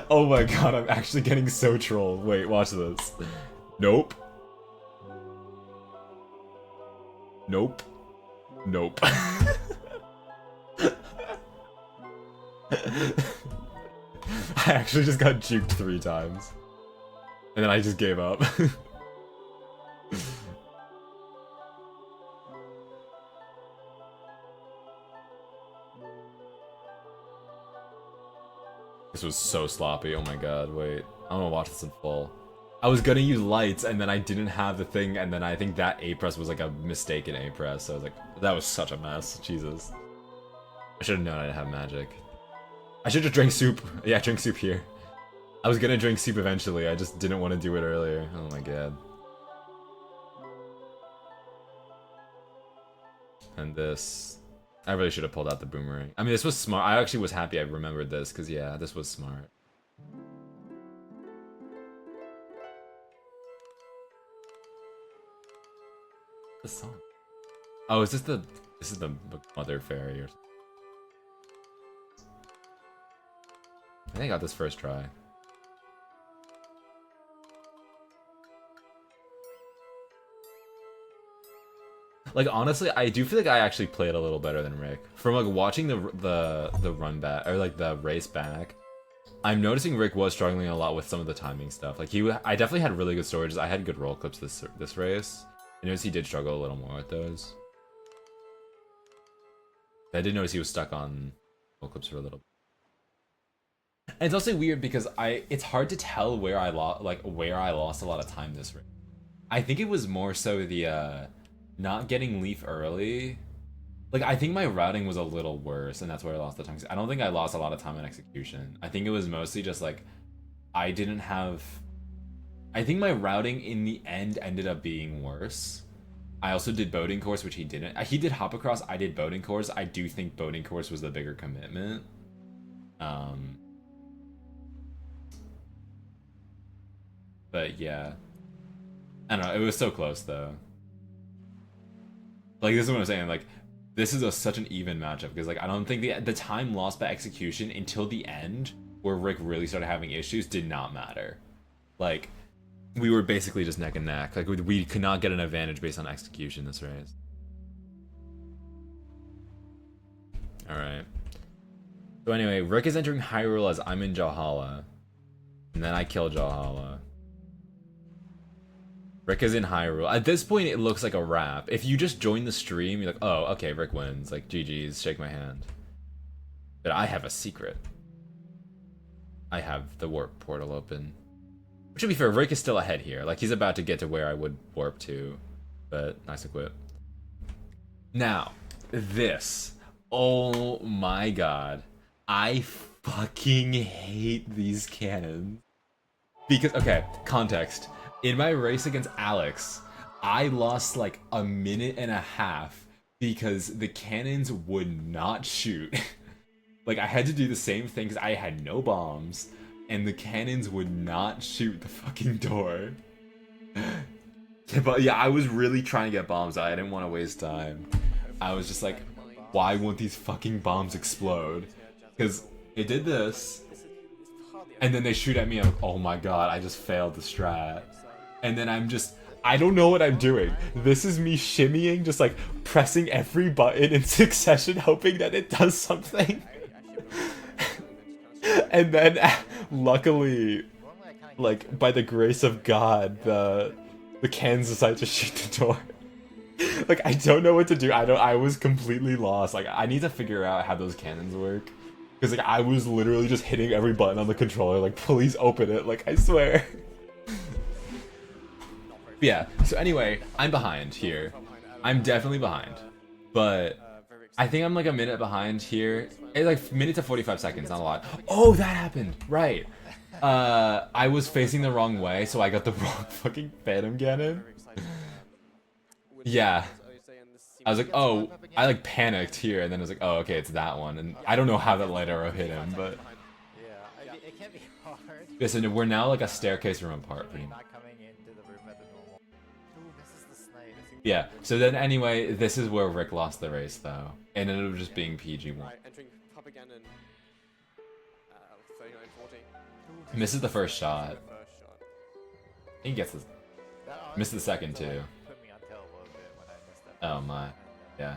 Oh my god, I'm actually getting so trolled. Wait, watch this. Nope. Nope. Nope. I actually just got juked 3 times. And then I just gave up. This was so sloppy, oh my god, wait. I wanna watch this in full. I was gonna use lights, and then I didn't have the thing, and then I think that A-press was like a mistaken A-press, so I was like, that was such a mess, Jesus. I should've known I didn't have magic. I should've drank soup. Yeah, drink soup here. I was gonna drink soup eventually, I just didn't want to do it earlier. Oh my god. And this... I really should have pulled out the boomerang. I mean, this was smart. I actually was happy I remembered this, because yeah, this was smart. The song. Oh, is this the... This is the Mother Fairy or something. I think I got this first try. Like, honestly, I do feel like I actually played a little better than Rick. From, like, watching the run back, or, like, the race back, I'm noticing Rick was struggling a lot with some of the timing stuff. Like, I definitely had really good storages. I had good roll clips this race. I noticed he did struggle a little more with those. I did notice he was stuck on roll clips for a little bit. And it's also weird because it's hard to tell where I lost a lot of time this race. I think it was more so the, not getting leaf early. Like, I think my routing was a little worse, and that's where I lost the time. I don't think I lost a lot of time in execution. I think it was mostly just, like, I didn't have... I think my routing in the end ended up being worse. I also did boating course, which he didn't. He did hop across, I did boating course. I do think boating course was the bigger commitment. But yeah. I don't know, it was so close, though. Like, this is what I'm saying, like, this is such an even matchup, because, like, I don't think the time lost by execution until the end, where Rick really started having issues, did not matter. Like, we were basically just neck and neck. Like, we could not get an advantage based on execution this race. Alright. So anyway, Rick is entering Hyrule as I'm in Valhalla. And then I kill Valhalla. Rick is in Hyrule. At this point, it looks like a wrap. If you just join the stream, you're like, oh, okay, Rick wins. Like, GG's, shake my hand. But I have a secret. I have the warp portal open. Which, to be fair, Rick is still ahead here. Like, he's about to get to where I would warp to. But, nice equip. Now, this. Oh my god. I fucking hate these cannons. Because, okay, context. In my race against Alex, I lost like a minute and a half because the cannons would not shoot. Like, I had to do the same thing because I had no bombs, and the cannons would not shoot the fucking door. But yeah, I was really trying to get bombs out. I didn't want to waste time. I was just like, why won't these fucking bombs explode? Because it did this, and then they shoot at me, and I'm like, oh my god, I just failed the strat. And then I don't know what I'm doing. This is me shimmying, just like pressing every button in succession, hoping that it does something. And then, luckily, like, by the grace of God, the cannons decide to shoot the door. Like, I don't know what to do. I was completely lost. Like, I need to figure out how those cannons work. Because, like, I was literally just hitting every button on the controller, like, please open it, like, I swear. Yeah, so anyway, I'm behind here. I'm definitely behind. But I think I'm like a minute behind here. It's like minute to 45 seconds, not a lot. Oh, that happened! Right. I was facing the wrong way, so I got the wrong fucking Phantom Cannon. Yeah. I was like, oh, I like panicked here, and then I was like, oh, okay, it's that one. And I don't know how that light arrow hit him, but... Yeah, I mean, it can be hard. Yeah, so we're now like a staircase room apart, pretty much. Not coming into the room at the normal. Ooh, misses the snipe. Yeah, so then anyway, this is where Rick lost the race, though. And it was just being PG1. Right, entering pub again in 39-40. Misses the first shot. First shot. He gets this. That Missed the honestly second, seemed to, too. like, put me on tail a little bit when I missed that. Oh my. Yeah.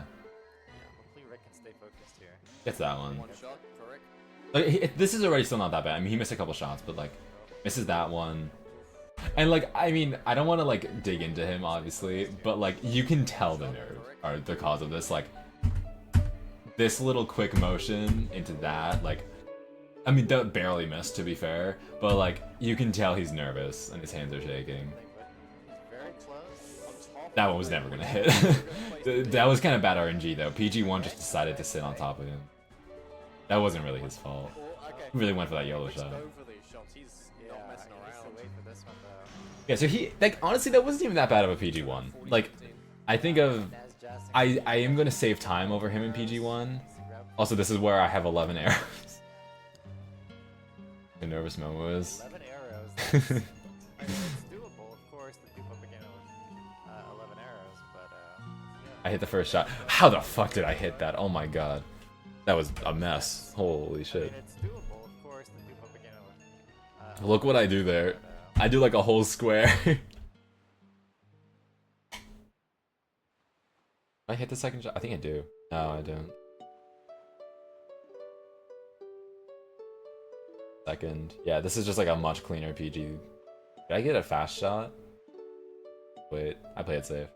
Hopefully Rick can stay focused here. Gets that one. One shot for Rick. Like, this is already still not that bad. I mean, he missed a couple shots, but like, misses that one. And like, I mean, I don't want to like dig into him, obviously, but like, you can tell the nerve or the cause of this. Like, this little quick motion into that, like, I mean, that barely missed, to be fair, but like, you can tell he's nervous and his hands are shaking. Very close. That one was never gonna hit. That was kind of bad RNG though. PG1 just decided to sit on top of him. That wasn't really his fault. He really went for that yellow shot. Go for these shots. He's not messing He needs around. to wait for this one though. Yeah, so he, like, honestly, that wasn't even that bad of a PG1. Like, I think of, I am gonna save time over him in PG1. Also, this is where I have 11 arrows. The nervous Momo is. 11 arrows. That's, I mean, it's doable, of course, to do up again with 11 arrows, but yeah. I hit the first shot. How the fuck did I hit that? Oh my god. That was a mess. Holy I shit. mean, it's doable, of course, to do up again with Look what I do there. I do like a whole square. I hit the second shot? I think I do. No, I don't. Second. Yeah, this is just like a much cleaner PG. Did I get a fast shot? Wait, I played it safe.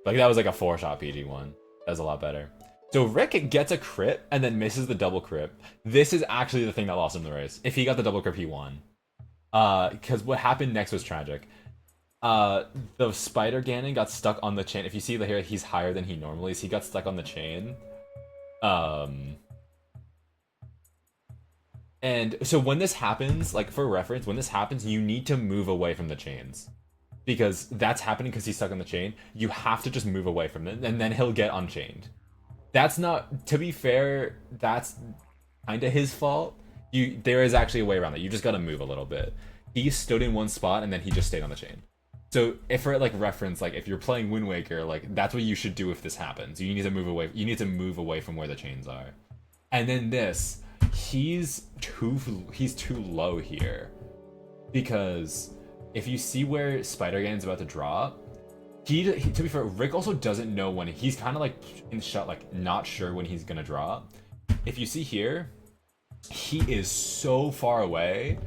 Like, that was like a 4-shot PG1. That was a lot better. So Rick gets a crit and then misses the double crit. This is actually the thing that lost him the race. If he got the double crit, he won. Because what happened next was tragic. The Spider Ganon got stuck on the chain. If you see here, he's higher than he normally is. He got stuck on the chain. And so when this happens, like for reference, when this happens, you need to move away from the chains. Because that's happening because he's stuck on the chain. You have to just move away from it, and then he'll get unchained. That's not, to be fair, that's kind of his fault. There is actually a way around that. You just gotta move a little bit. He stood in one spot, and then he just stayed on the chain. So if for like reference, like if you're playing Wind Waker, like that's what you should do if this happens. You need to move away. You need to move away from where the chains are. And then this, he's too low here, because if you see where Spider Ganon's about to drop, he to be fair, Rick also doesn't know when he's kind of like in shot, like not sure when he's gonna drop. If you see here, he is so far away,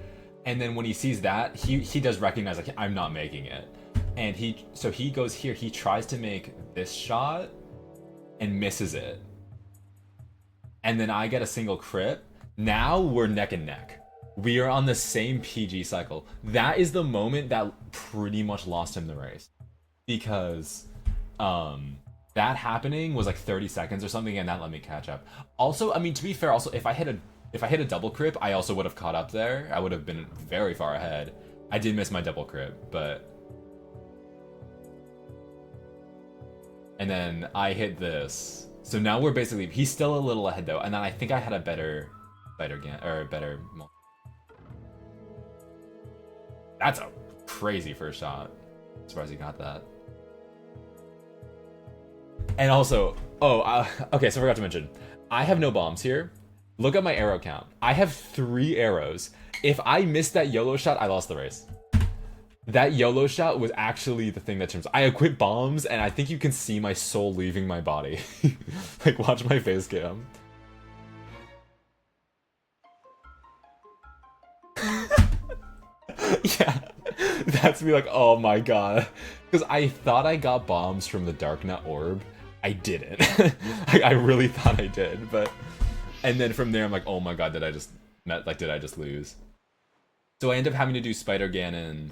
and then when he sees that, he does recognize like I'm not making it, and he goes here. He tries to make this shot and misses it, and then I get a single crit. Now we're neck and neck. We are on the same PG cycle. That is the moment that pretty much lost him the race, because that happening was like 30 seconds or something, and that let me catch up. Also, I mean, to be fair, also if I hit a double crip, I also would have caught up there. I would have been very far ahead. I did miss my double crip, but and then I hit this. So now we're basically, he's still a little ahead though, and then I think I had a better better. That's a crazy first shot. Surprised he got that. And also, okay, so I forgot to mention, I have no bombs here. Look at my arrow count. I have 3 arrows. If I missed that YOLO shot, I lost the race. That YOLO shot was actually the thing that turns. I equipped bombs, and I think you can see my soul leaving my body. Like, watch my face cam. Yeah, that's me like, oh my god. Because I thought I got bombs from the Darknet orb. I didn't. I really thought I did, but... And then from there, I'm like, oh my god, did I just lose? So I end up having to do Spider Ganon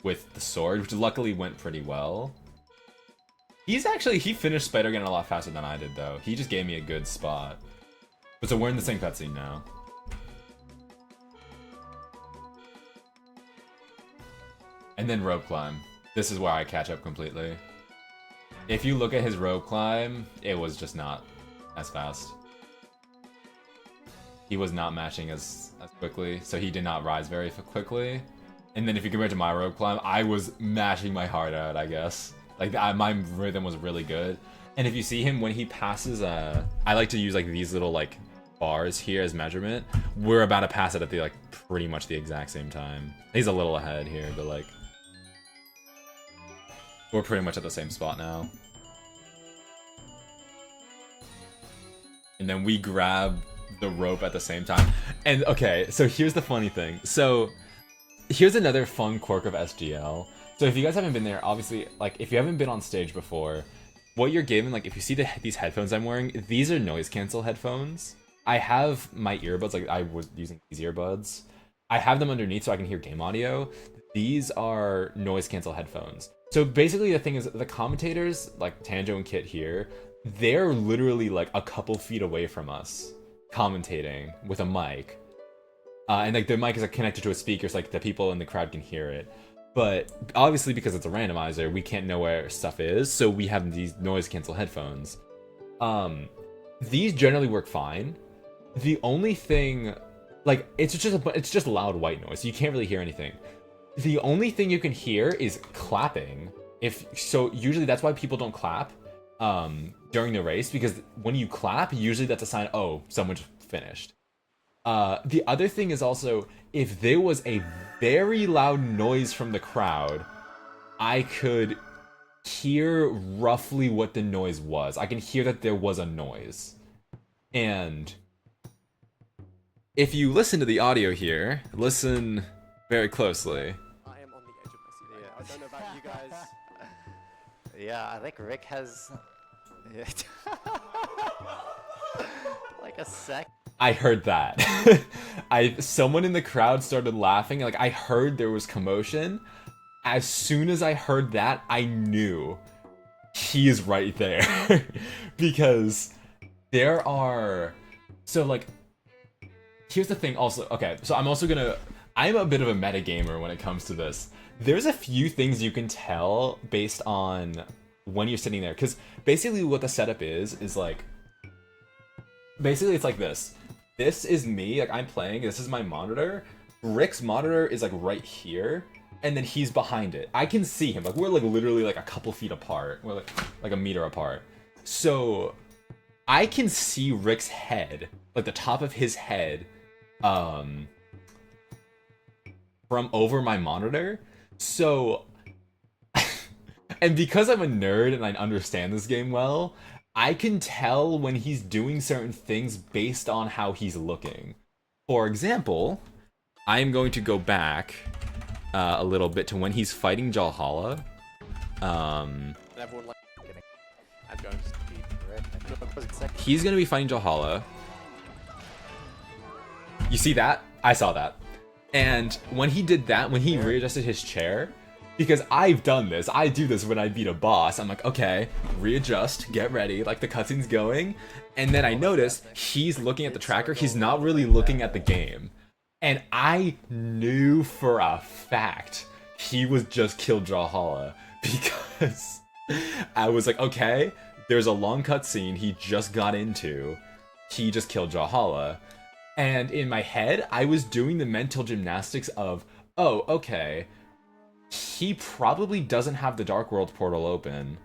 with the sword, which luckily went pretty well. He finished Spider-Gun a lot faster than I did, though. He just gave me a good spot. But so we're in the same cutscene now. And then rope climb. This is where I catch up completely. If you look at his rope climb, it was just not as fast. He was not matching as quickly, so he did not rise very quickly. And then if you compare it to my rope climb, I was mashing my heart out, I guess. Like, my rhythm was really good. And if you see him when he passes, I like to use like these little like bars here as measurement. We're about to pass it at the like pretty much the exact same time. He's a little ahead here, but like we're pretty much at the same spot now. And then we grab the rope at the same time. And okay, so here's the funny thing. So here's another fun quirk of SGL. So if you guys haven't been there, obviously, like if you haven't been on stage before, what you're given, like if you see these headphones I'm wearing, these are noise cancel headphones. I have my earbuds, like I was using these earbuds. I have them underneath so I can hear game audio. These are noise cancel headphones. So basically the thing is, the commentators, like Tanjo and Kit here, they're literally like a couple feet away from us, commentating with a mic. And like the mic is like connected to a speaker, so like the people in the crowd can hear it. But obviously because it's a randomizer, we can't know where stuff is, so we have these noise cancel headphones. These generally work fine. The only thing, like, it's just loud white noise, so you can't really hear anything. The only thing you can hear is clapping. So usually that's why people don't clap during the race, because when you clap, usually that's a sign, oh, someone just finished. The other thing is also, if there was a very loud noise from the crowd, I could hear roughly what the noise was. I can hear that there was a noise. And if you listen to the audio here, listen very closely. I am on the edge of my seat. Yeah. I don't know about you guys. Yeah, I think Rick has like a sec. I heard that. Someone in the crowd started laughing. Like, I heard there was commotion. As soon as I heard that, I knew he is right there. Because there are... So, like, here's the thing also. Okay, so I'm a bit of a metagamer when it comes to this. There's a few things you can tell based on when you're sitting there. Because basically what the setup is like... Basically, it's like this. This is me, like I'm playing, this is my monitor. Rick's monitor is like right here, and then he's behind it. I can see him, like we're like literally like a couple feet apart. We're like a meter apart. So I can see Rick's head, like the top of his head, from over my monitor. So, and because I'm a nerd and I understand this game well, I can tell when he's doing certain things based on how he's looking. For example, I'm going to go back a little bit to when he's fighting Jalhalla. Everyone like I'm going to speed. He's going to be fighting Jalhalla. You see that? I saw that. And when he did that, when he readjusted his chair, because I've done this, I do this when I beat a boss. I'm like, okay, readjust, get ready, like the cutscene's going. And then I notice he's looking at the tracker, he's not really looking at the game. And I knew for a fact he was just killed Jalhalla, because I was like, okay, there's a long cutscene he just got into, he just killed Jalhalla. And in my head, I was doing the mental gymnastics of, oh, okay, he probably doesn't have the Dark World portal open.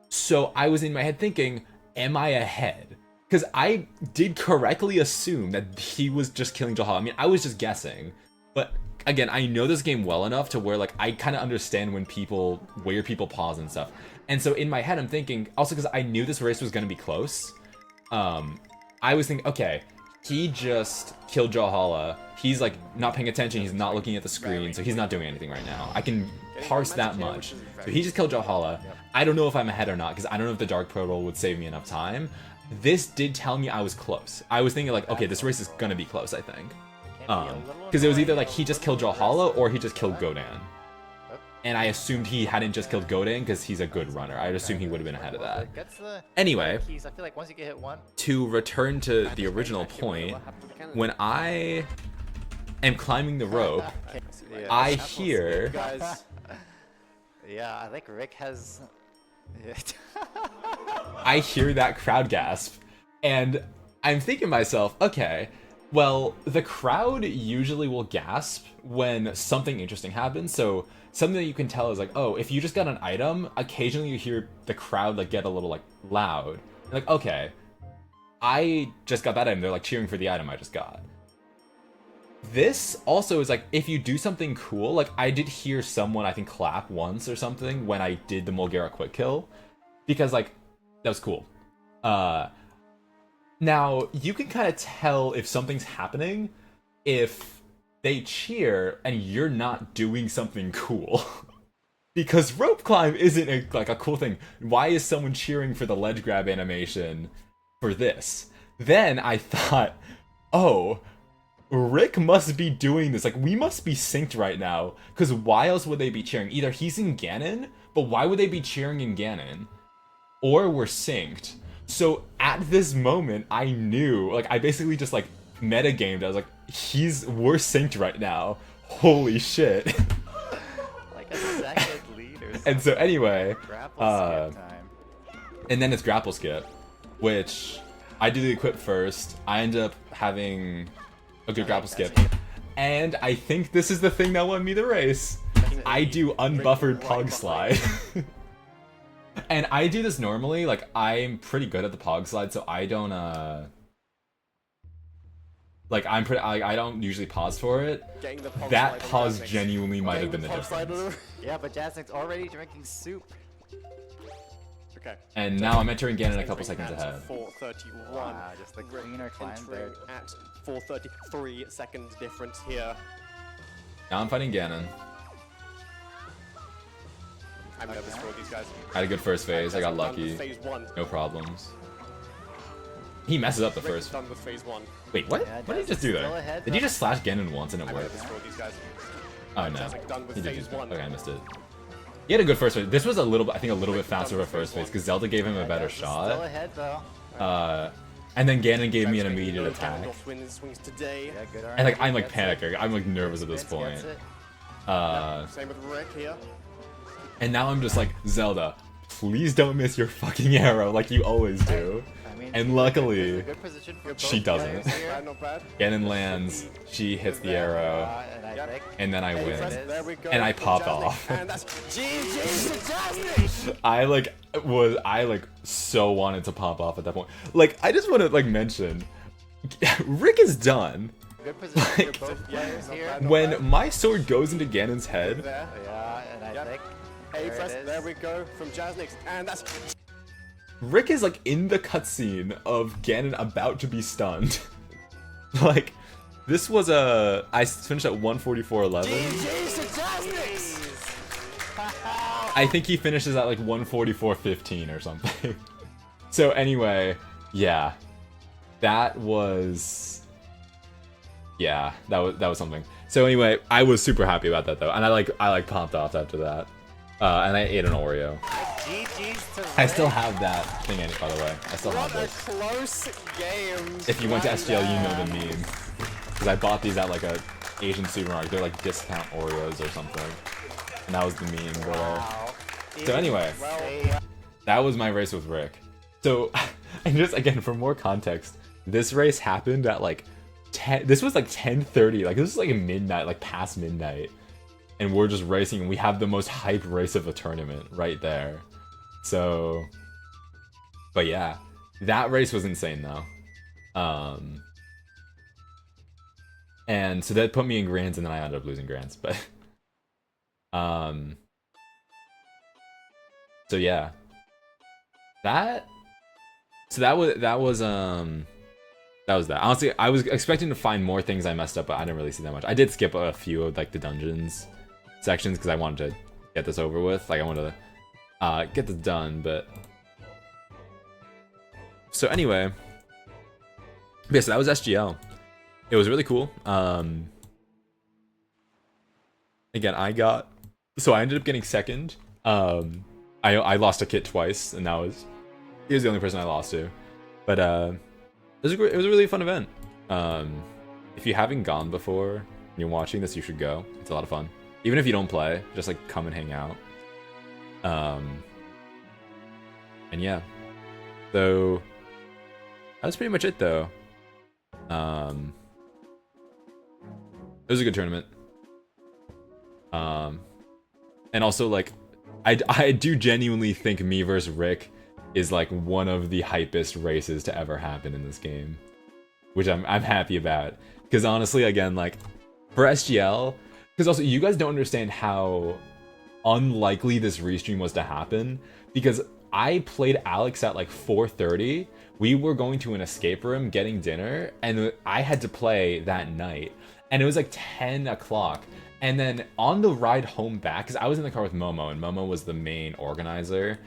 So I was in my head thinking, am I ahead? Because I did correctly assume that he was just killing Jalhalla. I mean, I was just guessing. But again, I know this game well enough to where like I kind of understand where people pause and stuff. And so in my head, I'm thinking, also because I knew this race was going to be close, I was thinking, okay, he just killed Jalhalla. He's like not paying attention. He's not looking at the screen, so he's not doing anything right now. I can parse that much. So he just killed Jalhalla. I don't know if I'm ahead or not, because I don't know if the Dark Portal would save me enough time. This did tell me I was close. I was thinking like, okay, this race is gonna be close, I think. Because it was either like he just killed Jalhalla or he just killed Godan. and I assumed he hadn't just killed Godin because he's a good runner. I'd assume he would have been ahead of that. Gets the Anyway, keys. I feel like once you get hit one, to return to the original point, when I am climbing the rope, yeah. I hear Guys, Yeah, I think Rick has. Yeah. I hear that crowd gasp, and I'm thinking to myself, okay, well, the crowd usually will gasp when something interesting happens, so something that you can tell is like, oh, if you just got an item, occasionally you hear the crowd like get a little like loud. Like, okay, I just got that item, they're like cheering for the item I just got. This also is like, if you do something cool, like I did hear someone, I think, clap once or something when I did the Mulgara quick kill, because like, that was cool. Now, you can kind of tell if something's happening if they cheer and you're not doing something cool. Because rope climb isn't like a cool thing. Why is someone cheering for the ledge grab animation for this? Then I thought, oh, Rick must be doing this. Like, we must be synced right now. Because why else would they be cheering? Either he's in Ganon, but why would they be cheering in Ganon? Or we're synced. So at this moment, I knew, like, I basically just like metagamed. I was like, we're synced right now. Holy shit. Like a second lead or something. And so anyway, Grapple skip time. and then it's grapple skip, which I do the equip first. I end up having a good grapple skip. And I think this is the thing that won me the race. I do unbuffered pog slide. And I do this normally, like, I'm pretty good at the pog slide, so I don't, like, I don't usually pause for it. That pause genuinely might have been the difference. Yeah, but Jasnick's already drinking soup. Okay. And now I'm entering Ganon a couple seconds ahead. 4:31. Wow, just the cleaner climb there. At 4:33 seconds difference here. Now I'm fighting Ganon. I'm nervous for these guys. I had a good first phase, I got lucky. Phase 1. No problems. He messes up the Rick is first. done with phase 1. Wait, what? Yeah, What did he just do still there? ahead, Did he though. just slash Ganon once and it I'm worked? nervous for these guys. Oh no. Jasnick done with He did phase just, 1. okay, I missed it. He had a good first phase. This was a little bit, I think, a little bit faster of a first phase because Zelda gave him a better Still shot. ahead though. And then Ganon gave me an Jasnick immediate goes attack. Ganondorf wins swings today. Yeah, good And like, R&D I'm like gets it. panicking. I'm like nervous at this Vince point. gets it. Same with Rick here. And now I'm just like, Zelda, please don't miss your fucking arrow like you always do. I mean, And it's luckily, a good position for she both doesn't. players here. Bad, not bad. Ganon lands, she hits the arrow, And I think and then I Hey, win. friends, there we go. And I pop Jasnick, off. And that's GG to Jasnick! I like so wanted to pop off at that point. Like, I just want to like mention, Rick is done. good position Like, for both yeah, players not here. bad, not When bad. my sword goes into Ganon's head, There. Yeah, and I Yep. think Hey, there friends, it is. there we go from Jasnick. And that's Rick is like in the cutscene of Ganon about to be stunned. Like, this was I finished at 144.11. GG's to Jasnick! I think he finishes at like 144.15 or something. So anyway, yeah, that was something. So anyway, I was super happy about that though, and I popped off after that, and I ate an Oreo. GG's to I still Rick. have that thing in it, by the way. I still have What a this. close game. If you went to SGL, you know the meme. Because I bought these at like a Asian supermarket. They're like discount Oreos or something. And that was the meme there. Wow. So anyway, Well, that was my race with Rick. So, and just again, for more context, this race happened at like 10, this was like 10:30, like this was like midnight, like past midnight. And we're just racing, and we have the most hype race of a tournament right there. So, but yeah, that race was insane though. And so that put me in grands, and then I ended up losing grands, but so yeah, that was that. Honestly, I was expecting to find more things I messed up, but I didn't really see that much. I did skip a few of like the dungeons sections because I wanted to get this over with. Like I wanted to get this done, but so anyway, yeah. So that was SGL. It was really cool. Again, I got so I ended up getting second. I lost a kit twice, and he was the only person I lost to. But it was a really fun event. If you haven't gone before and you're watching this, you should go. It's a lot of fun. Even if you don't play, just like come and hang out. And yeah. So that was pretty much it though. It was a good tournament. And also like I do genuinely think me versus Rick is like one of the hypest races to ever happen in this game, which I'm happy about. Because honestly, again, like for SGL, because also you guys don't understand how unlikely this restream was to happen. Because I played Alex at like 4:30. We were going to an escape room getting dinner, and I had to play that night, and it was like 10 o'clock. And then on the ride home back, because I was in the car with Momo, and Momo was the main organizer,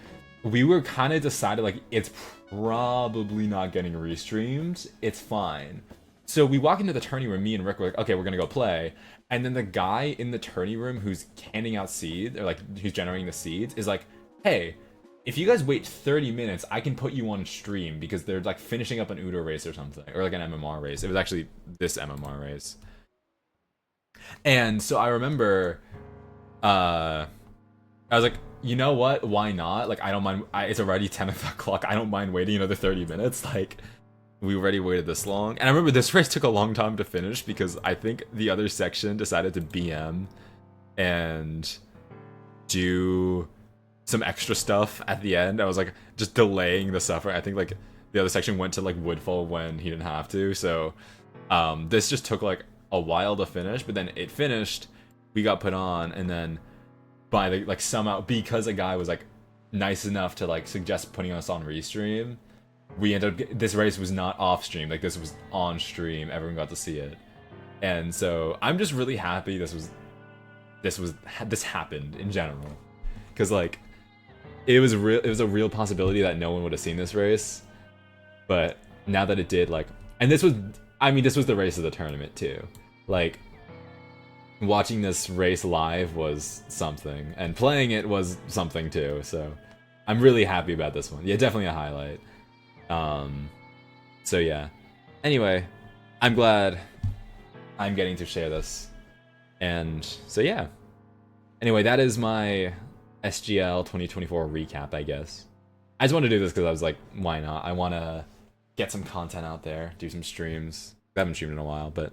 we were kind of decided, like, it's probably not getting restreamed. It's fine. So we walk into the tourney room, me and Rick were like, okay, we're going to go play. And then the guy in the tourney room who's handing out seeds, or, like, who's generating the seeds, is like, hey, if you guys wait 30 minutes, I can put you on stream, because they're, like, finishing up an Udo race or something. Or, like, an MMR race. It was actually this MMR race. And so I remember, I was like, you know what? Why not? Like, I don't mind. It's already 10 o'clock. I don't mind waiting another 30 minutes. Like, we already waited this long. And I remember this race took a long time to finish because I think the other section decided to BM and do some extra stuff at the end. I was like, just delaying the suffering. I think like the other section went to like Woodfall when he didn't have to. So this just took like a while to finish, but then it finished, we got put on, and then by the like somehow, because a guy was like nice enough to like suggest putting us on restream, we ended up this race was not off stream, like this was on stream, everyone got to see it. And so I'm just really happy this happened in general, because like it was a real possibility that no one would have seen this race, but now that it did, like, and this was the race of the tournament too. Like, watching this race live was something, and playing it was something too, so I'm really happy about this one. Yeah, definitely a highlight. So yeah. Anyway, I'm glad I'm getting to share this. And so yeah. Anyway, that is my SGL 2024 recap, I guess. I just wanted to do this because I was like, why not? I want to get some content out there, do some streams. I haven't streamed in a while, but